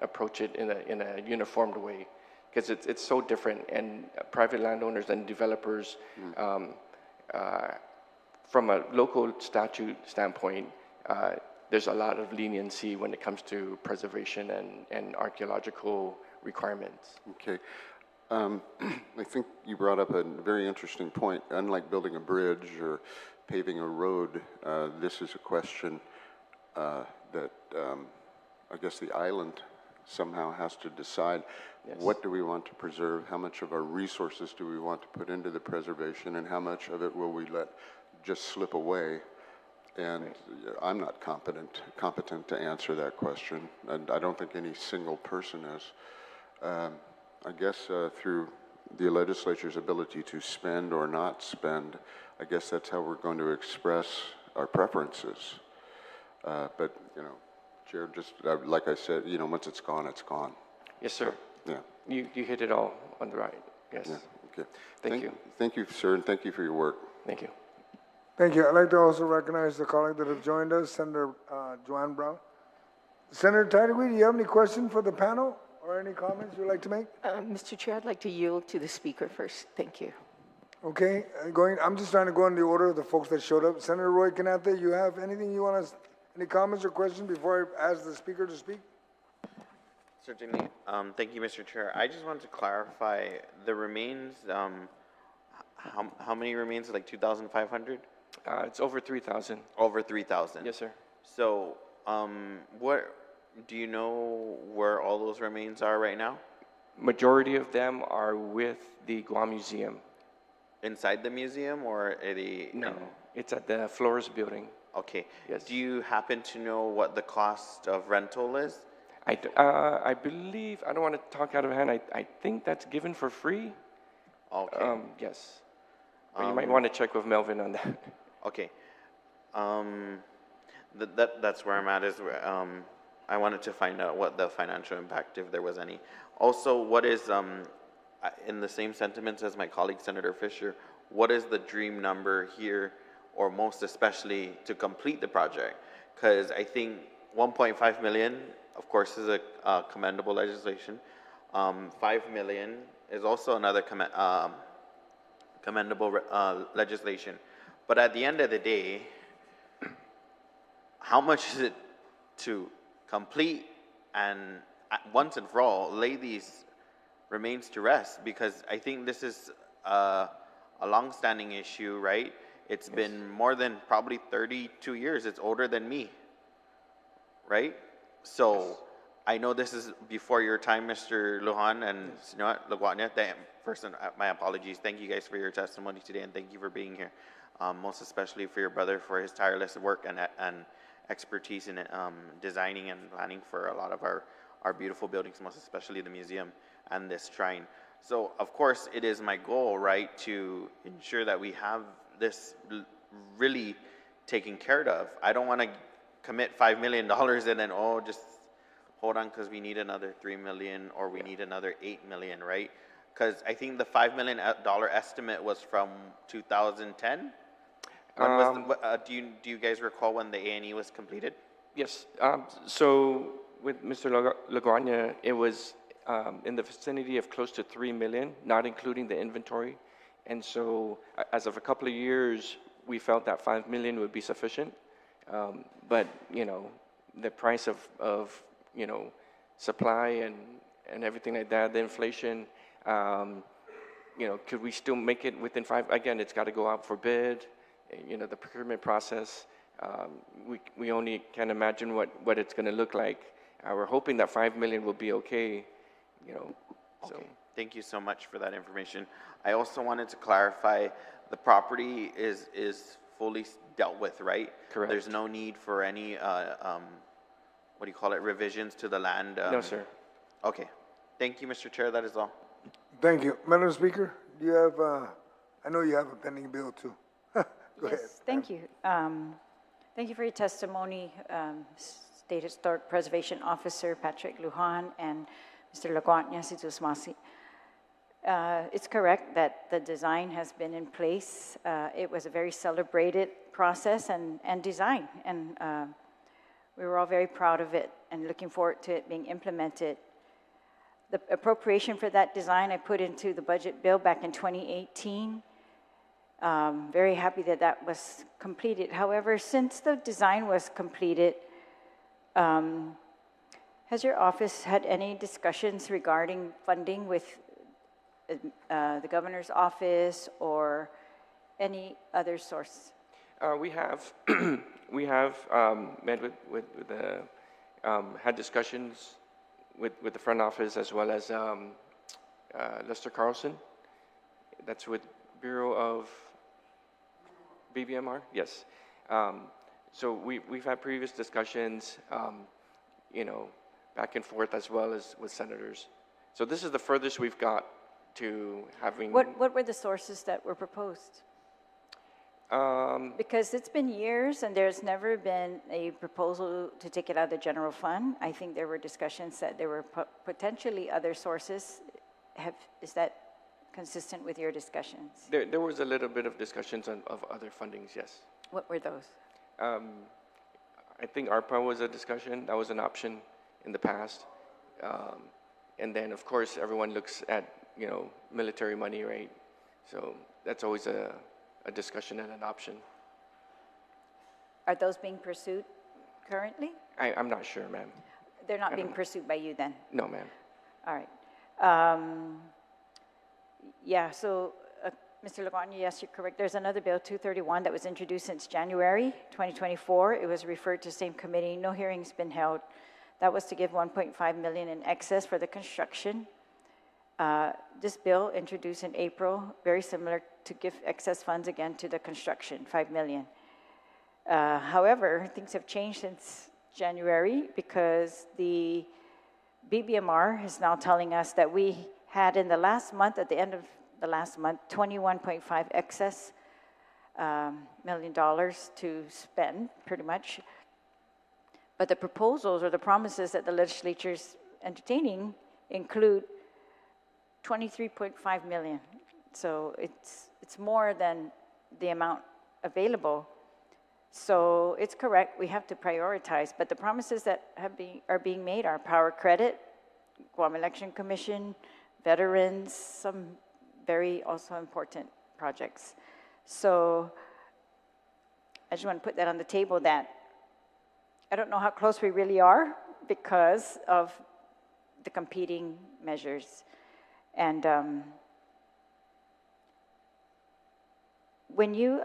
approach it in a uniformed way, because it's so different. And private landowners and developers, from a local statute standpoint, there's a lot of leniency when it comes to preservation and archaeological requirements. Okay. I think you brought up a very interesting point. Unlike building a bridge or paving a road, this is a question that I guess the island somehow has to decide. Yes. What do we want to preserve? How much of our resources do we want to put into the preservation, and how much of it will we let just slip away? And I'm not competent to answer that question, and I don't think any single person is. I guess through the legislature's ability to spend or not spend, I guess that's how we're going to express our preferences. But, Chair, just like I said, once it's gone, it's gone. Yes, sir. Yeah. You hit it all on the right. Yes. Yeah. Okay. Thank you. Thank you, sir, and thank you for your work. Thank you. Thank you. I'd like to also recognize the colleague that have joined us, Senator Joanne Brown. Senator Tyree, do you have any questions for the panel or any comments you'd like to make? Mr. Chair, I'd like to yield to the speaker first. Thank you. Okay, I'm just trying to go in the order of the folks that showed up. Senator Roy Canate, you have anything you want to, any comments or questions before I ask the speaker to speak? Certainly. Thank you, Mr. Chair. I just wanted to clarify the remains. How many remains? Like 2,500? It's over 3,000. Over 3,000. Yes, sir. So, what do you know where all those remains are right now? Majority of them are with the Guam Museum. Inside the museum or at a? No, it's at the Flores building. Okay. Yes. Do you happen to know what the cost of rental is? I believe, I don't want to talk out of hand, I think that's given for free. Okay. Yes. But you might want to check with Melvin on that. Okay. That's where I'm at, is I wanted to find out what the financial impact, if there was any. Also, what is, in the same sentiments as my colleague Senator Fisher, what is the dream number here, or most especially to complete the project? Because I think 1.5 million, of course, is a commendable legislation. 5 million is also another commendable legislation. But at the end of the day, how much is it to complete and once and for all lay these remains to rest? Because I think this is a long-standing issue, right? It's been more than probably 32 years. It's older than me, right? So I know this is before your time, Mr. Lujan and Senor Laguarnia. First, my apologies. Thank you guys for your testimony today, and thank you for being here. Most especially for your brother for his tireless work and expertise in designing and planning for a lot of our beautiful buildings, most especially the museum and this shrine. So, of course, it is my goal, right, to ensure that we have this really taken care of. I don't want to commit $5 million and then, just hold on because we need another $3 million or we need another $8 million, right? Because I think the $5 million estimate was from 2010. When was do you guys recall when the A&E was completed? Yes. So with Mr. Laguarnia, it was in the vicinity of close to 3 million, not including the inventory. And so as of a couple of years, we felt that 5 million would be sufficient. But, the price of supply and everything like that, the inflation, could we still make it within 5? Again, it's got to go out for bid. The procurement process, we only can imagine what it's going to look like. We're hoping that 5 million will be okay, so. Okay. Thank you so much for that information. I also wanted to clarify, the property is fully dealt with, right? Correct. There's no need for any, what do you call it, revisions to the land? No, sir. Okay. Thank you, Mr. Chair. That is all. Thank you. Madam Speaker, do you have, I know you have a pending bill too. Go ahead. Yes, thank you. Thank you for your testimony, State Historic Preservation Officer Patrick Lujan and Mr. Laguarnia Situsmasi. It's correct that the design has been in place. It was a very celebrated process and design, and we were all very proud of it and looking forward to it being implemented. The appropriation for that design I put into the budget bill back in 2018. Very happy that that was completed. However, since the design was completed, has your office had any discussions regarding funding with the governor's office or any other source? We have met with the had discussions with the front office as well as Lester Carlson. That's with Bureau of BBMR. Yes. So we've had previous discussions, back and forth as well as with senators. So this is the furthest we've got to having. What were the sources that were proposed? Because it's been years and there's never been a proposal to take it out of the general fund. I think there were discussions that there were potentially other sources. Is that consistent with your discussions? There was a little bit of discussions of other fundings, yes. What were those? I think ARPA was a discussion. That was an option in the past. And then, of course, everyone looks at, military money, right? So that's always a discussion and an option. Are those being pursued currently? I'm not sure, ma'am. They're not being pursued by you then? No, ma'am. All right. Yeah, so Mr. Laguarnia, yes, you're correct. There's another bill, 231, that was introduced since January 2024. It was referred to same committee. No hearing's been held. That was to give 1.5 million in excess for the construction. This bill introduced in April, very similar to give excess funds again to the construction, 5 million. However, things have changed since January because the BBMR is now telling us that we had in the last month, at the end of the last month, 21.5 excess $1 million to spend, pretty much. But the proposals or the promises that the legislature is entertaining include 23.5 million. So it's more than the amount available. So it's correct, we have to prioritize, but the promises that are being made are power credit, Guam Election Commission, veterans, some very also important projects. So I just want to put that on the table that I don't know how close we really are because of the competing measures. And when you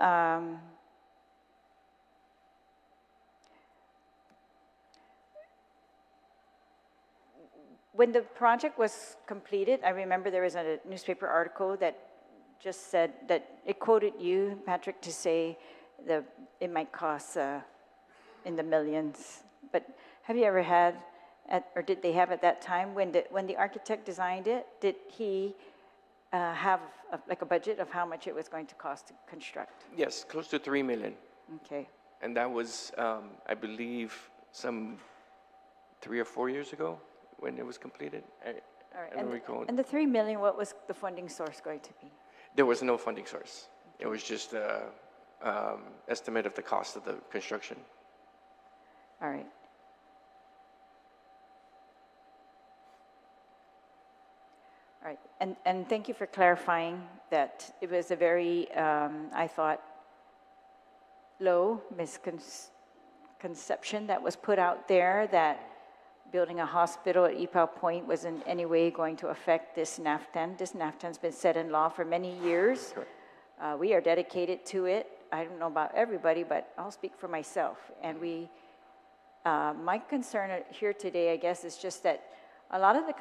when the project was completed, I remember there was a newspaper article that just said that it quoted you, Patrick, to say it might cost in the millions. But have you ever had, or did they have at that time, when the architect designed it, did he have like a budget of how much it was going to cost to construct? Yes, close to 3 million. Okay. And that was, I believe, some 3 or 4 years ago when it was completed. All right. I don't recall. And the 3 million, what was the funding source going to be? There was no funding source. It was just an estimate of the cost of the construction. All right. All right, and thank you for clarifying that it was a very, I thought, low misconception that was put out there that building a hospital at Ipao Point was in any way going to affect this NAFTAN. This NAFTAN's been set in law for many years. We are dedicated to it. I don't know about everybody, but I'll speak for myself. And my concern here today, I guess, is just that a lot of the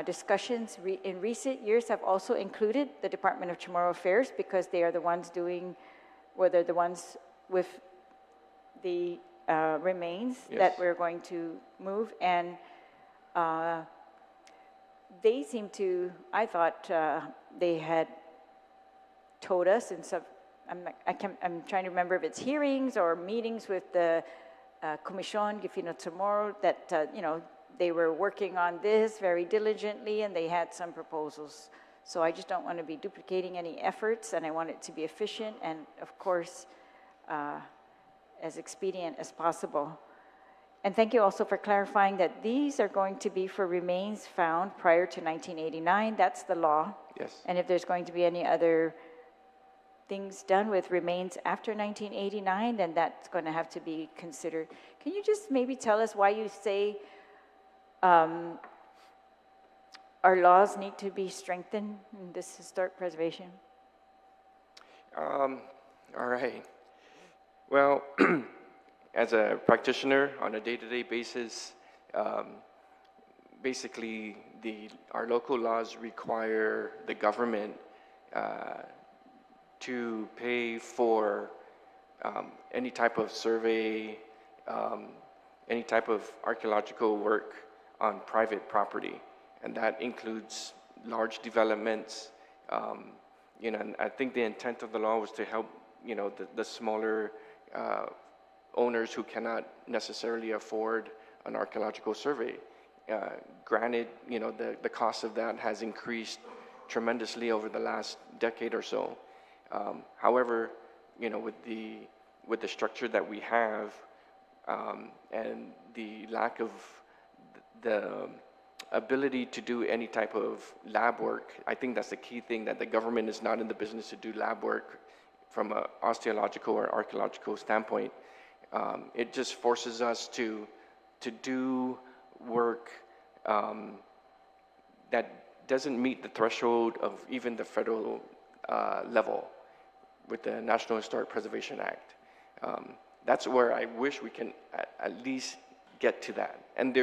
discussions in recent years have also included the Department of Chamorro Affairs because they are the ones doing, or they're the ones with the remains that we're going to move. And they seem to, I thought they had told us in some, I'm trying to remember if it's hearings or meetings with the Comisión Gifino Chamorro that, they were working on this very diligently and they had some proposals. So I just don't want to be duplicating any efforts and I want it to be efficient and, of course, as expedient as possible. And thank you also for clarifying that these are going to be for remains found prior to 1989. That's the law. Yes. And if there's going to be any other things done with remains after 1989, then that's going to have to be considered. Can you just maybe tell us why you say our laws need to be strengthened in this historic preservation? All right. Well, as a practitioner on a day-to-day basis, basically our local laws require the government to pay for any type of survey, any type of archaeological work on private property, and that includes large developments. And I think the intent of the law was to help, the smaller owners who cannot necessarily afford an archaeological survey. Granted, the cost of that has increased tremendously over the last decade or so. However, with the structure that we have and the lack of the ability to do any type of lab work, I think that's the key thing, that the government is not in the business to do lab work from an osteological or archaeological standpoint. It just forces us to do work that doesn't meet the threshold of even the federal level with the National Historic Preservation Act. That's where I wish we can at least get to that. And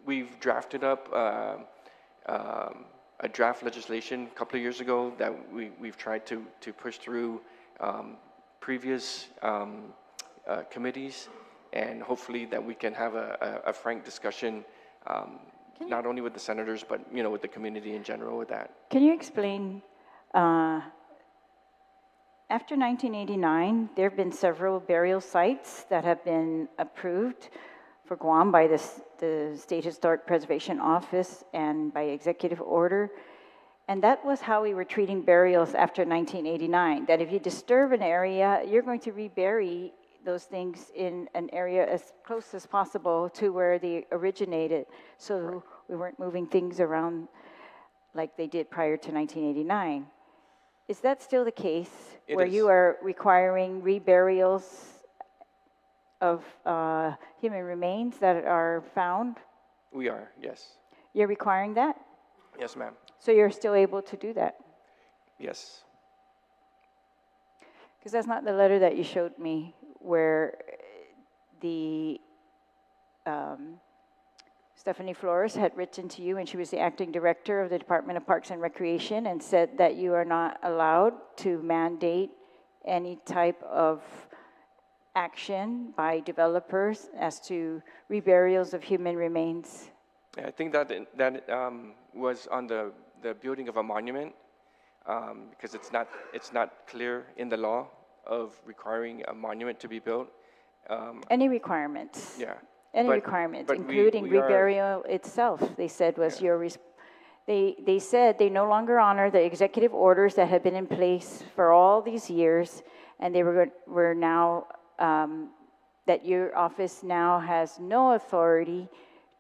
we've drafted up a draft legislation a couple of years ago that we've tried to push through previous committees, and hopefully that we can have a frank discussion, not only with the senators, but with the community in general with that. Can you explain, after 1989, there have been several burial sites that have been approved for Guam by the State Historic Preservation Office and by executive order. And that was how we were treating burials after 1989, that if you disturb an area, you're going to rebury those things in an area as close as possible to where they originated. So we weren't moving things around like they did prior to 1989. Is that still the case? It where is. you are requiring reburials of human remains that are found? We are, yes. You're requiring that? Yes, ma'am. So you're still able to do that? Yes. Because that's not the letter that you showed me, where the Stephanie Flores had written to you, and she was the acting director of the Department of Parks and Recreation, and said that you are not allowed to mandate any type of action by developers as to reburials of human remains. Yeah, I think that was on the building of a monument, because it's not clear in the law of requiring a monument to be built. Any requirements? Yeah. Any But- requirements, but including we are- reburial itself, they said was your, they said they no longer honor the executive orders that had been in place for all these years, and they were now, that your office now has no authority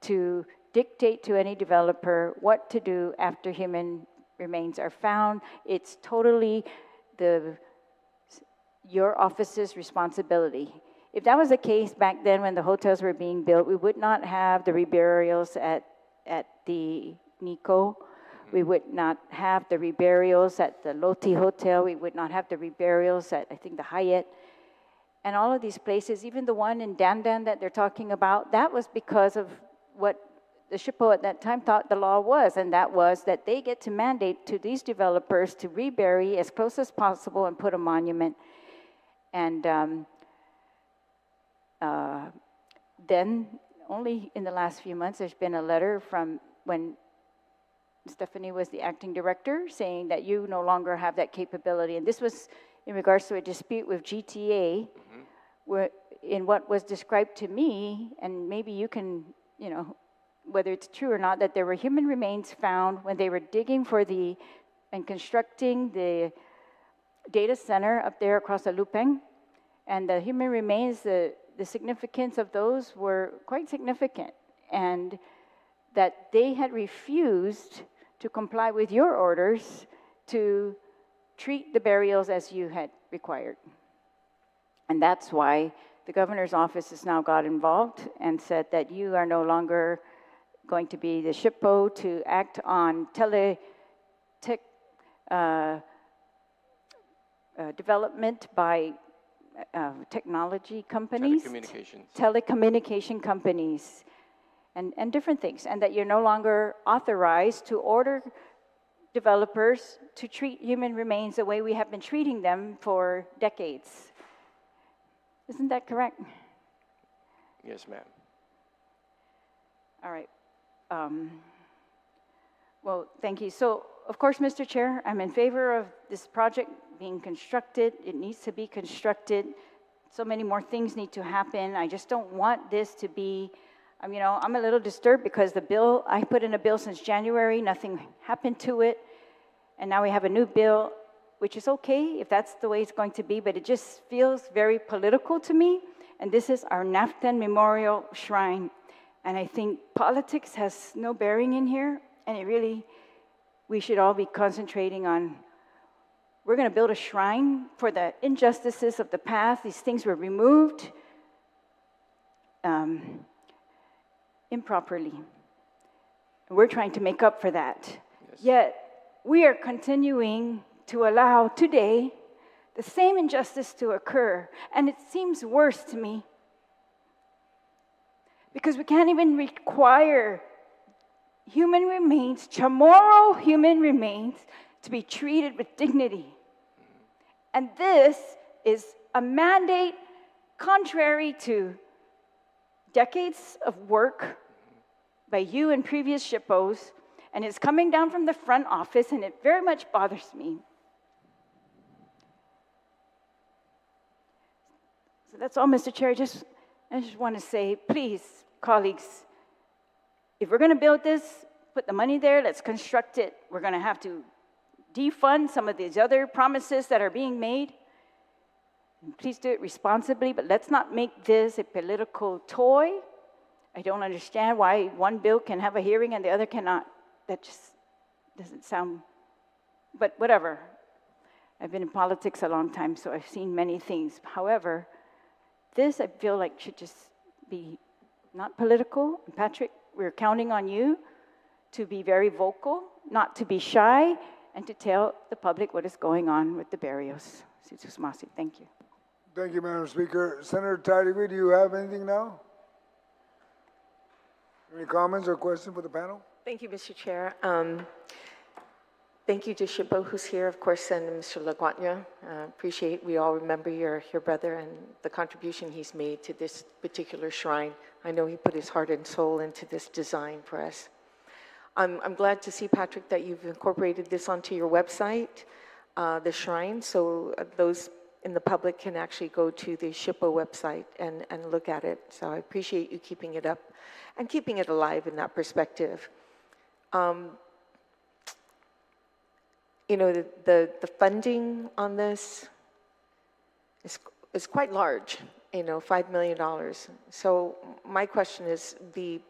to dictate to any developer what to do after human remains are found. It's totally your office's responsibility. If that was the case back then when the hotels were being built, we would not have the reburials at the Nico. We would not have the reburials at the Loti Hotel. We would not have the reburials at, I think, the Hyatt. And all of these places, even the one in Dandan that they're talking about, that was because of what the SHPO at that time thought the law was, and that was that they get to mandate to these developers to rebury as close as possible and put a monument. And then, only in the last few months, there's been a letter from when Stephanie was the acting director saying that you no longer have that capability. And this was in regards to a dispute with GTA, where in what was described to me, and maybe you can, whether it's true or not, that there were human remains found when they were digging for and constructing the data center up there across the Lupeng. And the human remains, the significance of those were quite significant, and that they had refused to comply with your orders to treat the burials as you had required. And that's why the governor's office has now got involved and said that you are no longer going to be the SHPO to act on development by technology companies, telecommunication companies, and different things, and that you're no longer authorized to order developers to treat human remains the way we have been treating them for decades. Isn't that correct? Yes, ma'am. All right. Well, thank you. So, of course, Mr. Chair, I'm in favor of this project being constructed. It needs to be constructed. So many more things need to happen. I just don't want this to be, I'm a little disturbed because the bill, I put in a bill since January, nothing happened to it. And now we have a new bill, which is okay if that's the way it's going to be, but it just feels very political to me. And this is our Naftan Memorial Shrine. And I think politics has no bearing in here. And we should all be concentrating on, we're going to build a shrine for the injustices of the past. These things were removed improperly. And we're trying to make up for that. Yes. Yet, we are continuing to allow today the same injustice to occur. And it seems worse to me. Because we can't even require human remains, Chamorro human remains, to be treated with dignity. And this is a mandate contrary to decades of work by you and previous SHPOs, and it's coming down from the front office, and it very much bothers me. So that's all, Mr. Chair. I just want to say, please, colleagues, if we're going to build this, put the money there, let's construct it. We're going to have to defund some of these other promises that are being made. And please do it responsibly, but let's not make this a political toy. I don't understand why one bill can have a hearing and the other cannot. That just doesn't sound, but whatever. I've been in politics a long time, so I've seen many things. However, this I feel like should just be not political. Patrick, we're counting on you to be very vocal, not to be shy, and to tell the public what is going on with the barrios. Thank you. Thank you, Madam Speaker. Senator Tadiwi, do you have anything now? Any comments or questions for the panel? Thank you, Mr. Chair. Thank you to Shippo, who's here, of course, and Mr. Laguatnia. Appreciate, we all remember your brother and the contribution he's made to this particular shrine. I know he put his heart and soul into this design for us. I'm glad to see, Patrick, that you've incorporated this onto your website, the shrine, so those in the public can actually go to the Shippo website and look at it. So I appreciate you keeping it up and keeping it alive in that perspective. You know, the funding on this is quite large, you know, $5 million. So my question is, the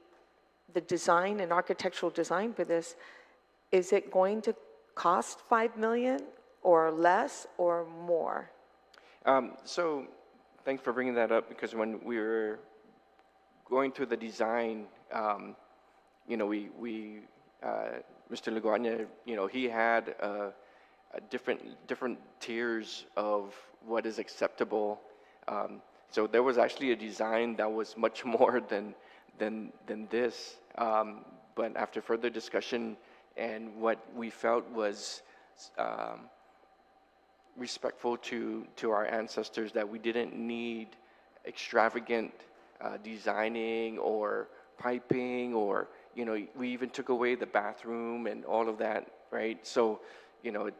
design and architectural design for this, is it going to cost $5 million or less or more? So thanks for bringing that up, because when we were going through the design, you know, Mr. Laguarnia, you know, he had a different tiers of what is acceptable. So there was actually a design that was much more than this. But after further discussion and what we felt was respectful to our ancestors, that we didn't need extravagant designing or piping, or, you know, we even took away the bathroom and all of that, right? So, you know,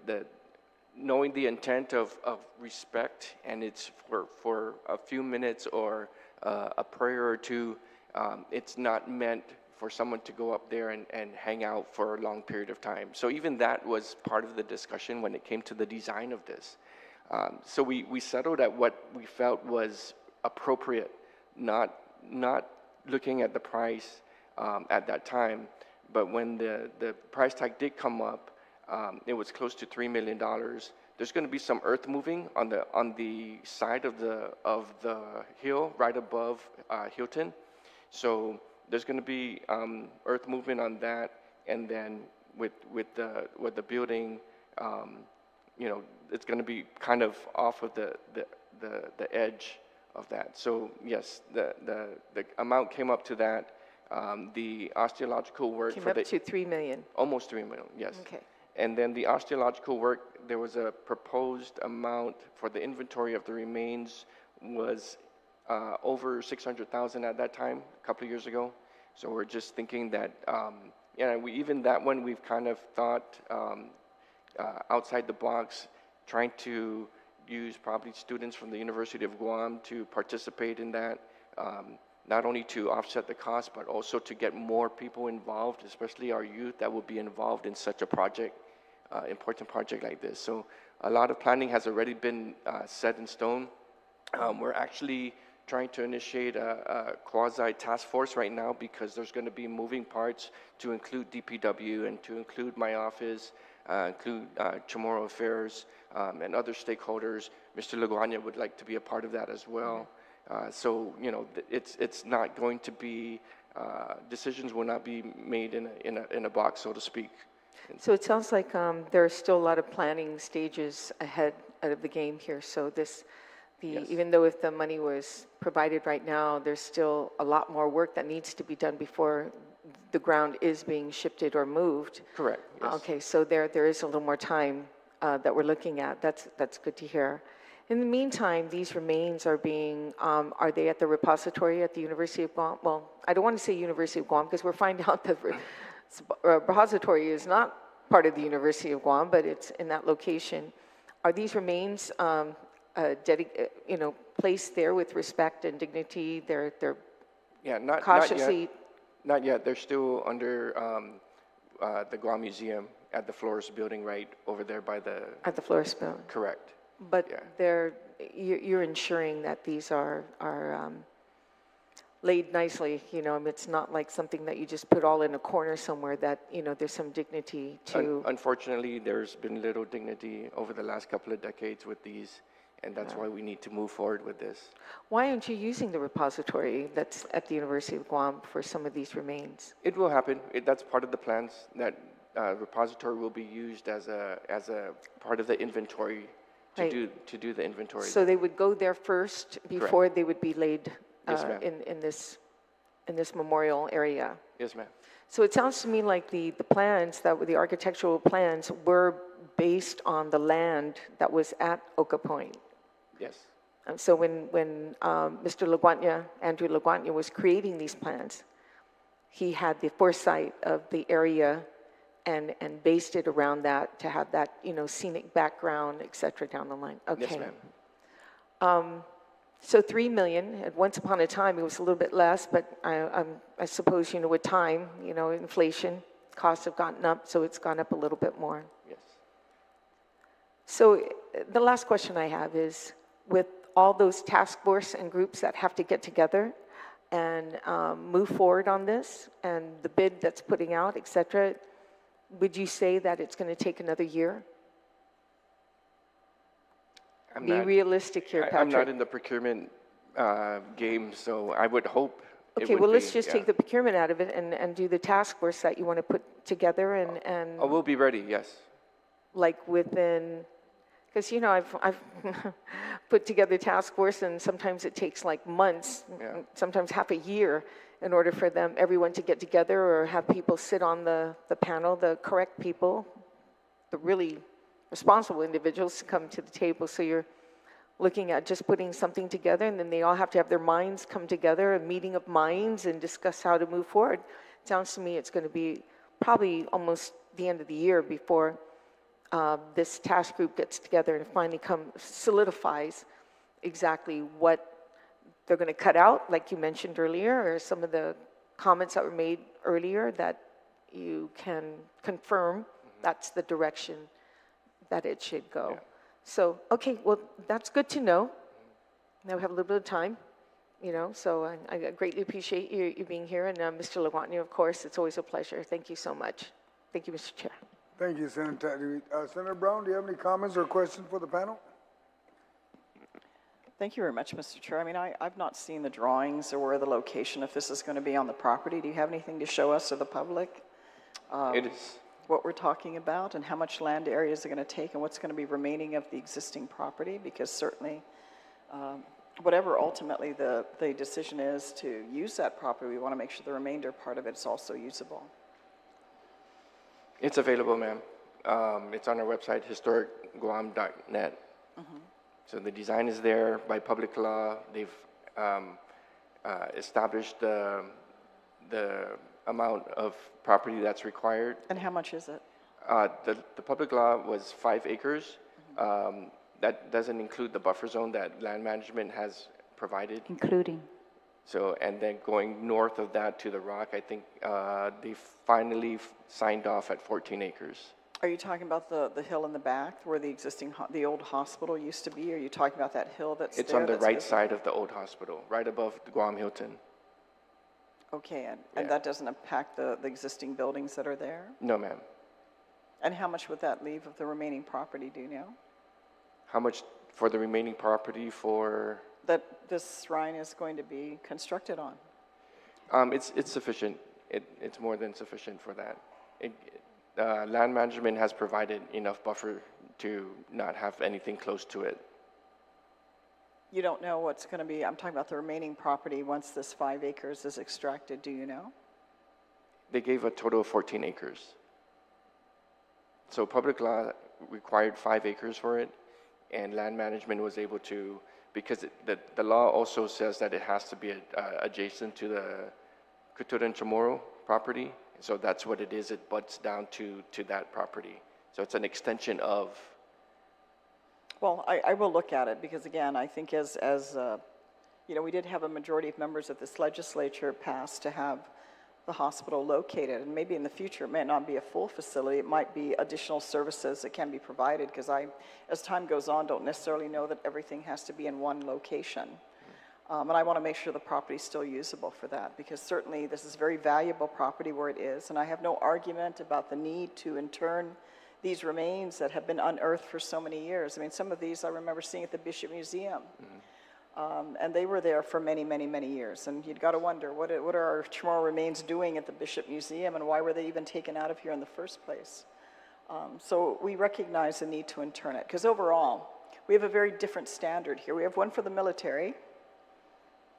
knowing the intent of respect, and it's for a few minutes or a prayer or two, it's not meant for someone to go up there and hang out for a long period of time. So even that was part of the discussion when it came to the design of this. So we settled at what we felt was appropriate, not looking at the price at that time. But when the price tag did come up, it was close to $3 million. There's going to be some earth moving on the side of the hill right above Hilton. So there's going to be earth movement on that, and then with the building, you know, it's going to be kind of off of the edge of that. So yes, the amount came up to that. The osteological work Came up to $3 million. Almost $3 million, yes. Okay. And then the osteological work, there was a proposed amount for the inventory of the remains was over 600,000 at that time, a couple of years ago. So we're just thinking that, yeah, even that one we've kind of thought outside the box, trying to use probably students from the University of Guam to participate in that, not only to offset the cost, but also to get more people involved, especially our youth that will be involved in such a project, important project like this. So a lot of planning has already been set in stone. We're actually trying to initiate a quasi task force right now, because there's going to be moving parts to include DPW and to include my office, include Chamorro Affairs, and other stakeholders. Mr. Laguarnia would like to be a part of that as well. So, you know, it's not going to be, decisions will not be made in a box, so to speak. So it sounds like there are still a lot of planning stages ahead of the game here. So this, Yes. even though if the money was provided right now, there's still a lot more work that needs to be done before the ground is being shifted or moved. Correct, yes. Okay, so there is a little more time that we're looking at. That's good to hear. In the meantime, these remains are being, are they at the repository at the University of Guam? Well, I don't want to say University of Guam, because we're finding out that the repository is not part of the University of Guam, but it's in that location. Are these remains, you know, placed there with respect and dignity? They're Yeah, not cautiously. Not yet. They're still under the Guam Museum at the Flores building right over there by the... At the Flores building. Correct. But Yeah. you're ensuring that these are laid nicely, you know, it's not like something that you just put all in a corner somewhere, that, you know, there's some dignity to. Unfortunately, there's been little dignity over the last couple of decades with these, and that's why we need to move forward with this. Why aren't you using the repository that's at the University of Guam for some of these remains? It will happen. That's part of the plans, that repository will be used as a part of the inventory to Right. to do the inventory. So they would go there first before they would be laid Yes, ma'am. in this memorial area. Yes, ma'am. So it sounds to me like the plans, that were the architectural plans, were based on the land that was at Oka Point. Yes. So when Mr. Laguanya, Andrew Laguanya, was creating these plans, he had the foresight of the area and based it around that to have that, you know, scenic background, et cetera, down the line. Okay. Yes, ma'am. So 3 million, at once upon a time, it was a little bit less, but I suppose, you know, with time, you know, inflation, costs have gotten up, so it's gone up a little bit more. Yes. So the last question I have is, with all those task force and groups that have to get together and move forward on this, and the bid that's putting out, et cetera, would you say that it's going to take another year? Be realistic here, Patrick. I'm not in the procurement game, so I would hope it Okay, would well, let's be, just yeah. take the procurement out of it and do the task force that you want to put together and Oh, we'll be ready, yes. like within, because, you know, I've put together task force, and sometimes it takes like months, Yeah. sometimes half a year, in order for everyone to get together or have people sit on the panel, the correct people, the really responsible individuals to come to the table. So you're looking at just putting something together, and then they all have to have their minds come together, a meeting of minds, and discuss how to move forward. It sounds to me it's going to be probably almost the end of the year before this task group gets together and finally solidifies exactly what they're going to cut out, like you mentioned earlier, or some of the comments that were made earlier that you can confirm that's the direction that it should go. Yeah. So, okay, well, that's good to know. Now we have a little bit of time, you know, so I greatly appreciate you being here. And Mr. Laguanya, of course, it's always a pleasure. Thank you so much. Thank you, Mr. Chair. Thank you, Senator. Senator Brown, do you have any comments or questions for the panel? Thank you very much, Mr. Chair. I mean, I've not seen the drawings or where the location, if this is going to be on the property. Do you have anything to show us or the public? It is. What we're talking about and how much land area is it going to take and what's going to be remaining of the existing property? Because certainly, whatever ultimately the decision is to use that property, we want to make sure the remainder part of it is also usable. It's available, ma'am. It's on our website, historicguam.net. So the design is there by public law. They've established the amount of property that's required. And how much is it? The public law was 5 acres. That doesn't include the buffer zone that land management has provided. Including. So, and then going north of that to the rock, I think they finally signed off at 14 acres. Are you talking about the hill in the back where the existing, the old hospital used to be? Or are you talking about that hill that's It's there on the that's right visible? side of the old hospital, right above the Guam Hilton. Okay, and Yeah. that doesn't impact the existing buildings that are there? No, ma'am. And how much would that leave of the remaining property, do you know? How much for the remaining property for? That this shrine is going to be constructed on? It's sufficient. It's more than sufficient for that. Land management has provided enough buffer to not have anything close to it. You don't know what's going to be, I'm talking about the remaining property once this 5 acres is extracted, do you know? They gave a total of 14 acres. So public law required 5 acres for it, and land management was able to, because the law also says that it has to be adjacent to the Kuturan Chamorro property. So that's what it is. It butts down to that property. So it's an extension of. Well, I will look at it because again, I think as you know, we did have a majority of members of this legislature pass to have the hospital located, and maybe in the future it may not be a full facility, it might be additional services that can be provided, because as time goes on, don't necessarily know that everything has to be in one location. And I want to make sure the property is still usable for that, because certainly this is very valuable property where it is, and I have no argument about the need to intern these remains that have been unearthed for so many years. I mean, some of these I remember seeing at the Bishop Museum, and they were there for many, many, many years, and you'd got to wonder, what are our Chamorro remains doing at the Bishop Museum, and why were they even taken out of here in the first place? So we recognize the need to intern it, because overall, we have a very different standard here. We have one for the military.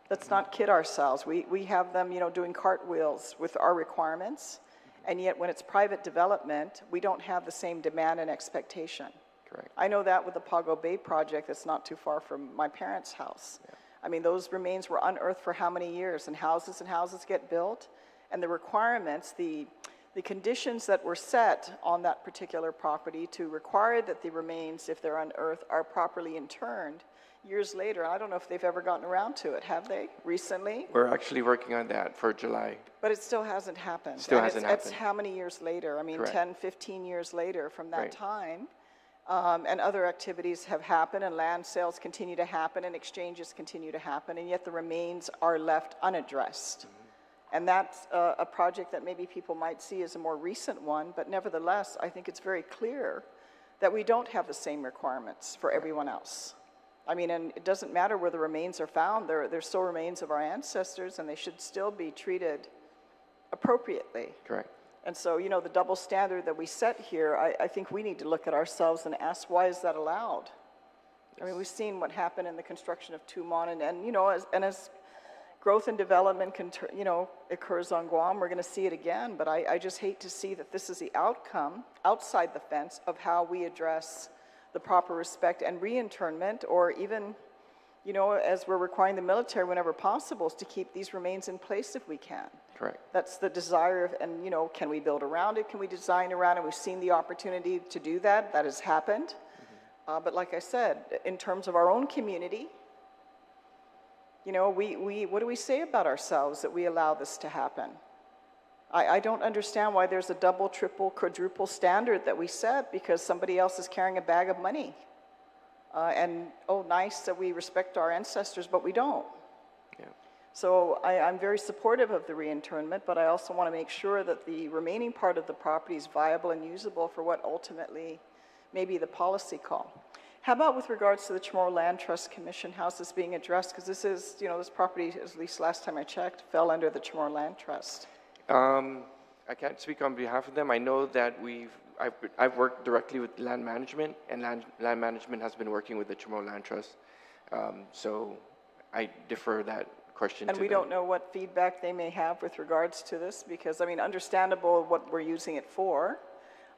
Let's not kid ourselves. We have them, doing cartwheels with our requirements, and yet when it's private development, we don't have the same demand and expectation. Correct. I know that with the Pago Bay project that's not too far from my parents' house. Yeah. I mean, those remains were unearthed for how many years, and houses get built, and the requirements, the conditions that were set on that particular property to require that the remains, if they're unearthed, are properly interned. Years later, I don't know if they've ever gotten around to it, have they, recently? We're actually working on that for July. But it still hasn't happened. Still hasn't happened. It's how many years later? I mean, Correct. 10, 15 years later from that Right. time. And other activities have happened, and land sales continue to happen, and exchanges continue to happen, and yet the remains are left unaddressed. And that's a project that maybe people might see as a more recent one, but nevertheless, I think it's very clear that we don't have the same requirements for everyone else. I mean, and it doesn't matter where the remains are found, they're still remains of our ancestors, and they should still be treated appropriately. Correct. And so, the double standard that we set here, I think we need to look at ourselves and ask, why is that allowed? Yes. I mean, we've seen what happened in the construction of Tumon, and as growth and development, occurs on Guam, we're going to see it again, but I just hate to see that this is the outcome, outside the fence, of how we address the proper respect and reinternment, or even, as we're requiring the military whenever possible, is to keep these remains in place if we can. Correct. That's the desire of, and can we build around it? Can we design around it? We've seen the opportunity to do that. That has happened. But like I said, in terms of our own community, what do we say about ourselves that we allow this to happen? I don't understand why there's a double, triple, quadruple standard that we set because somebody else is carrying a bag of money. Nice that we respect our ancestors, but we don't. Yeah. So I'm very supportive of the reinternment, but I also want to make sure that the remaining part of the property is viable and usable for what ultimately may be the policy call. How about with regards to the Chamorro Land Trust Commission, how's this being addressed? Because this is, this property, at least last time I checked, fell under the Chamorro Land Trust. I can't speak on behalf of them. I know that I've worked directly with land management, and land management has been working with the Chamorro Land Trust. So I defer that question to them. And we don't know what feedback they may have with regards to this, because, I mean, understandable what we're using it for,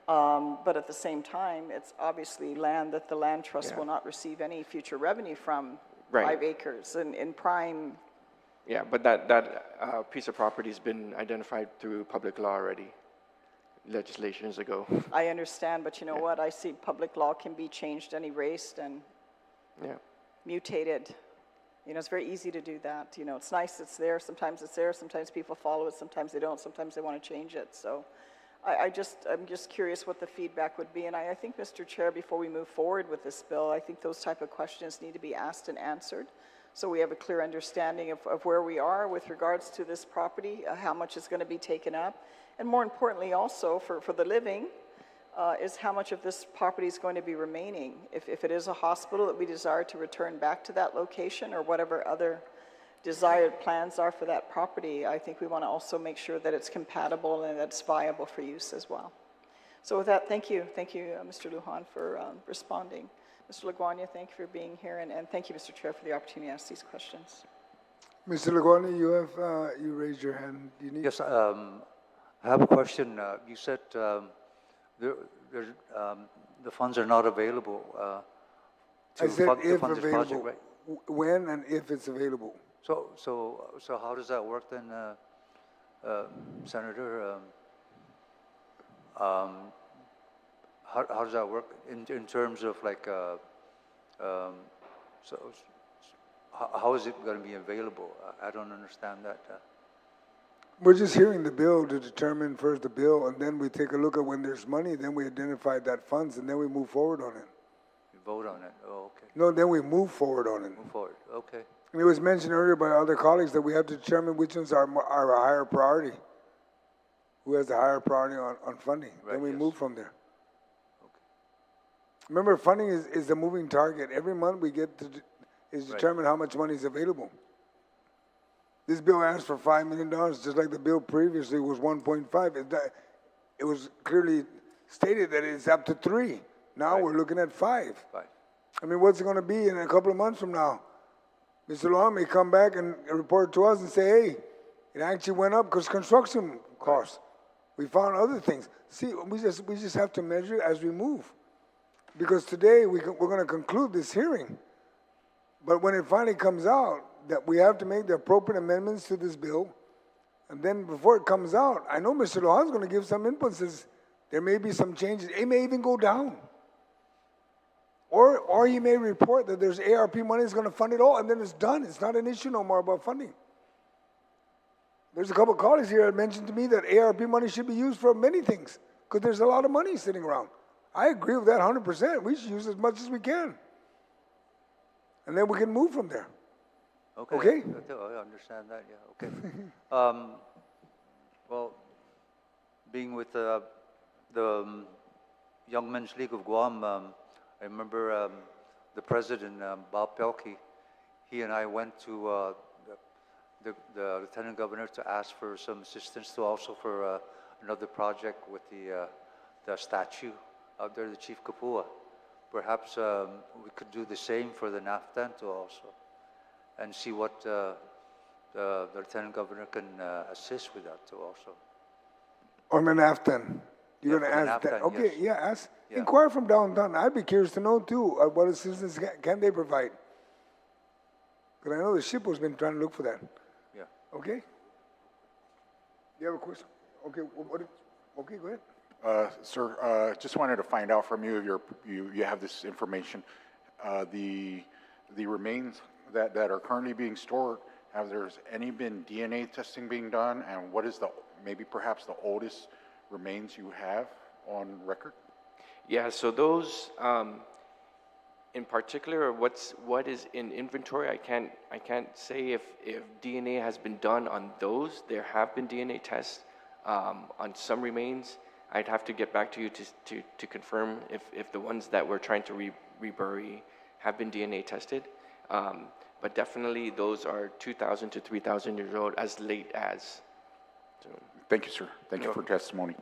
but at the same time, it's obviously land that the land trust will not receive any future revenue from. Right. 5 acres in prime. Yeah, but that piece of property has been identified through public law already, legislations ago. I understand, but you know what? I see public law can be changed and erased and mutated. It's very easy to do that. It's nice it's there. Sometimes people follow it, sometimes they don't, sometimes they want to change it. So I'm just curious what the feedback would be. And I think, Mr. Chair, before we move forward with this bill, I think those type of questions need to be asked and answered, so we have a clear understanding of where we are with regards to this property, how much is going to be taken up, and more importantly also for the living, is how much of this property is going to be remaining. If it is a hospital that we desire to return back to that location, or whatever other desired plans are for that property, I think we want to also make sure that it's compatible and that it's viable for use as well. So with that, thank you, Mr. Lujan, for responding. Mr. Laguarnia, thank you for being here, and thank you, Mr. Chair, for the opportunity to ask these questions. Mr. Laguarnia, you raised your hand. Do you need? Yes, I have a question. You said the funds are not available I to said fund if this available. project, right? When and if it's available. So how does that work then, Senator? How does that work in terms of like, how is it going to be available? I don't understand that. We're just hearing the bill to determine first the bill, and then we take a look at when there's money, then we identify that funds, and then we move forward on it. You vote on it, oh, okay. No, then we move forward on it. Move forward, okay. And it was mentioned earlier by other colleagues that we have to determine which ones are a higher priority. Who has the higher priority on funding? Right, Then we yes. move from there. Remember, funding is the moving target. Every month we get to is determine how much money is available. This bill asked for $5 million, just like the bill previously was 1.5. It was clearly stated that it's up to 3. Now we're looking at 5. Right. I mean, what's it going to be in a couple of months from now? Mr. Lujan may come back and report to us and say, hey, it actually went up because construction costs. We found other things. See, we just have to measure it as we move. Because today we're going to conclude this hearing. But when it finally comes out that we have to make the appropriate amendments to this bill, and then before it comes out, I know Mr. Lujan is going to give some input, says there may be some changes. It may even go down. Or he may report that there's ARP money that's going to fund it all, and then it's done. It's not an issue no more about funding. There's a couple of colleagues here that mentioned to me that ARP money should be used for many things, because there's a lot of money sitting around. I agree with that 100%. We should use as much as we can. And then we can move from there. Okay. Okay? I understand that, yeah, okay. Well, being with the Young Men's League of Guam, I remember the president, Bob Pelkey, he and I went to the lieutenant governor to ask for some assistance to also for another project with the statue out there, the Chief Kapua. Perhaps we could do the same for the NAFTAN too also, and see what the lieutenant governor can assist with that too also. On the NAFTAN. You're going to for the ask that? NAFTAN, Okay, yes. yeah, ask. Yeah. Inquire from downtown. I'd be curious to know too, what assistance can they provide? Because I know the SHPO's been trying to look for that. Yeah. Okay? You have a question? Okay, okay, go ahead. Sir, just wanted to find out from you if you have this information. The remains that are currently being stored, have there's any been DNA testing being done, and what is maybe perhaps the oldest remains you have on record? Yeah, so those, in particular, what is in inventory, I can't say if DNA has been done on those. There have been DNA tests on some remains. I'd have to get back to you to confirm if the ones that we're trying to rebury have been DNA tested. But definitely those are 2,000 to 3,000 years old, as late as. So. Thank you, sir. Thank you for testimony.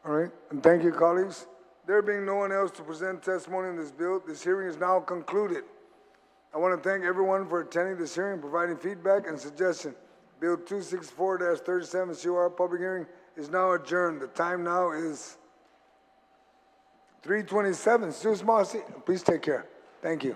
All right, and thank you, colleagues. There being no one else to present testimony in this bill, this hearing is now concluded. I want to thank everyone for attending this hearing, providing feedback and suggestion. Bill 264-37 COR public hearing is now adjourned. The time now is 3:27. Stu Smossi, please take care. Thank you.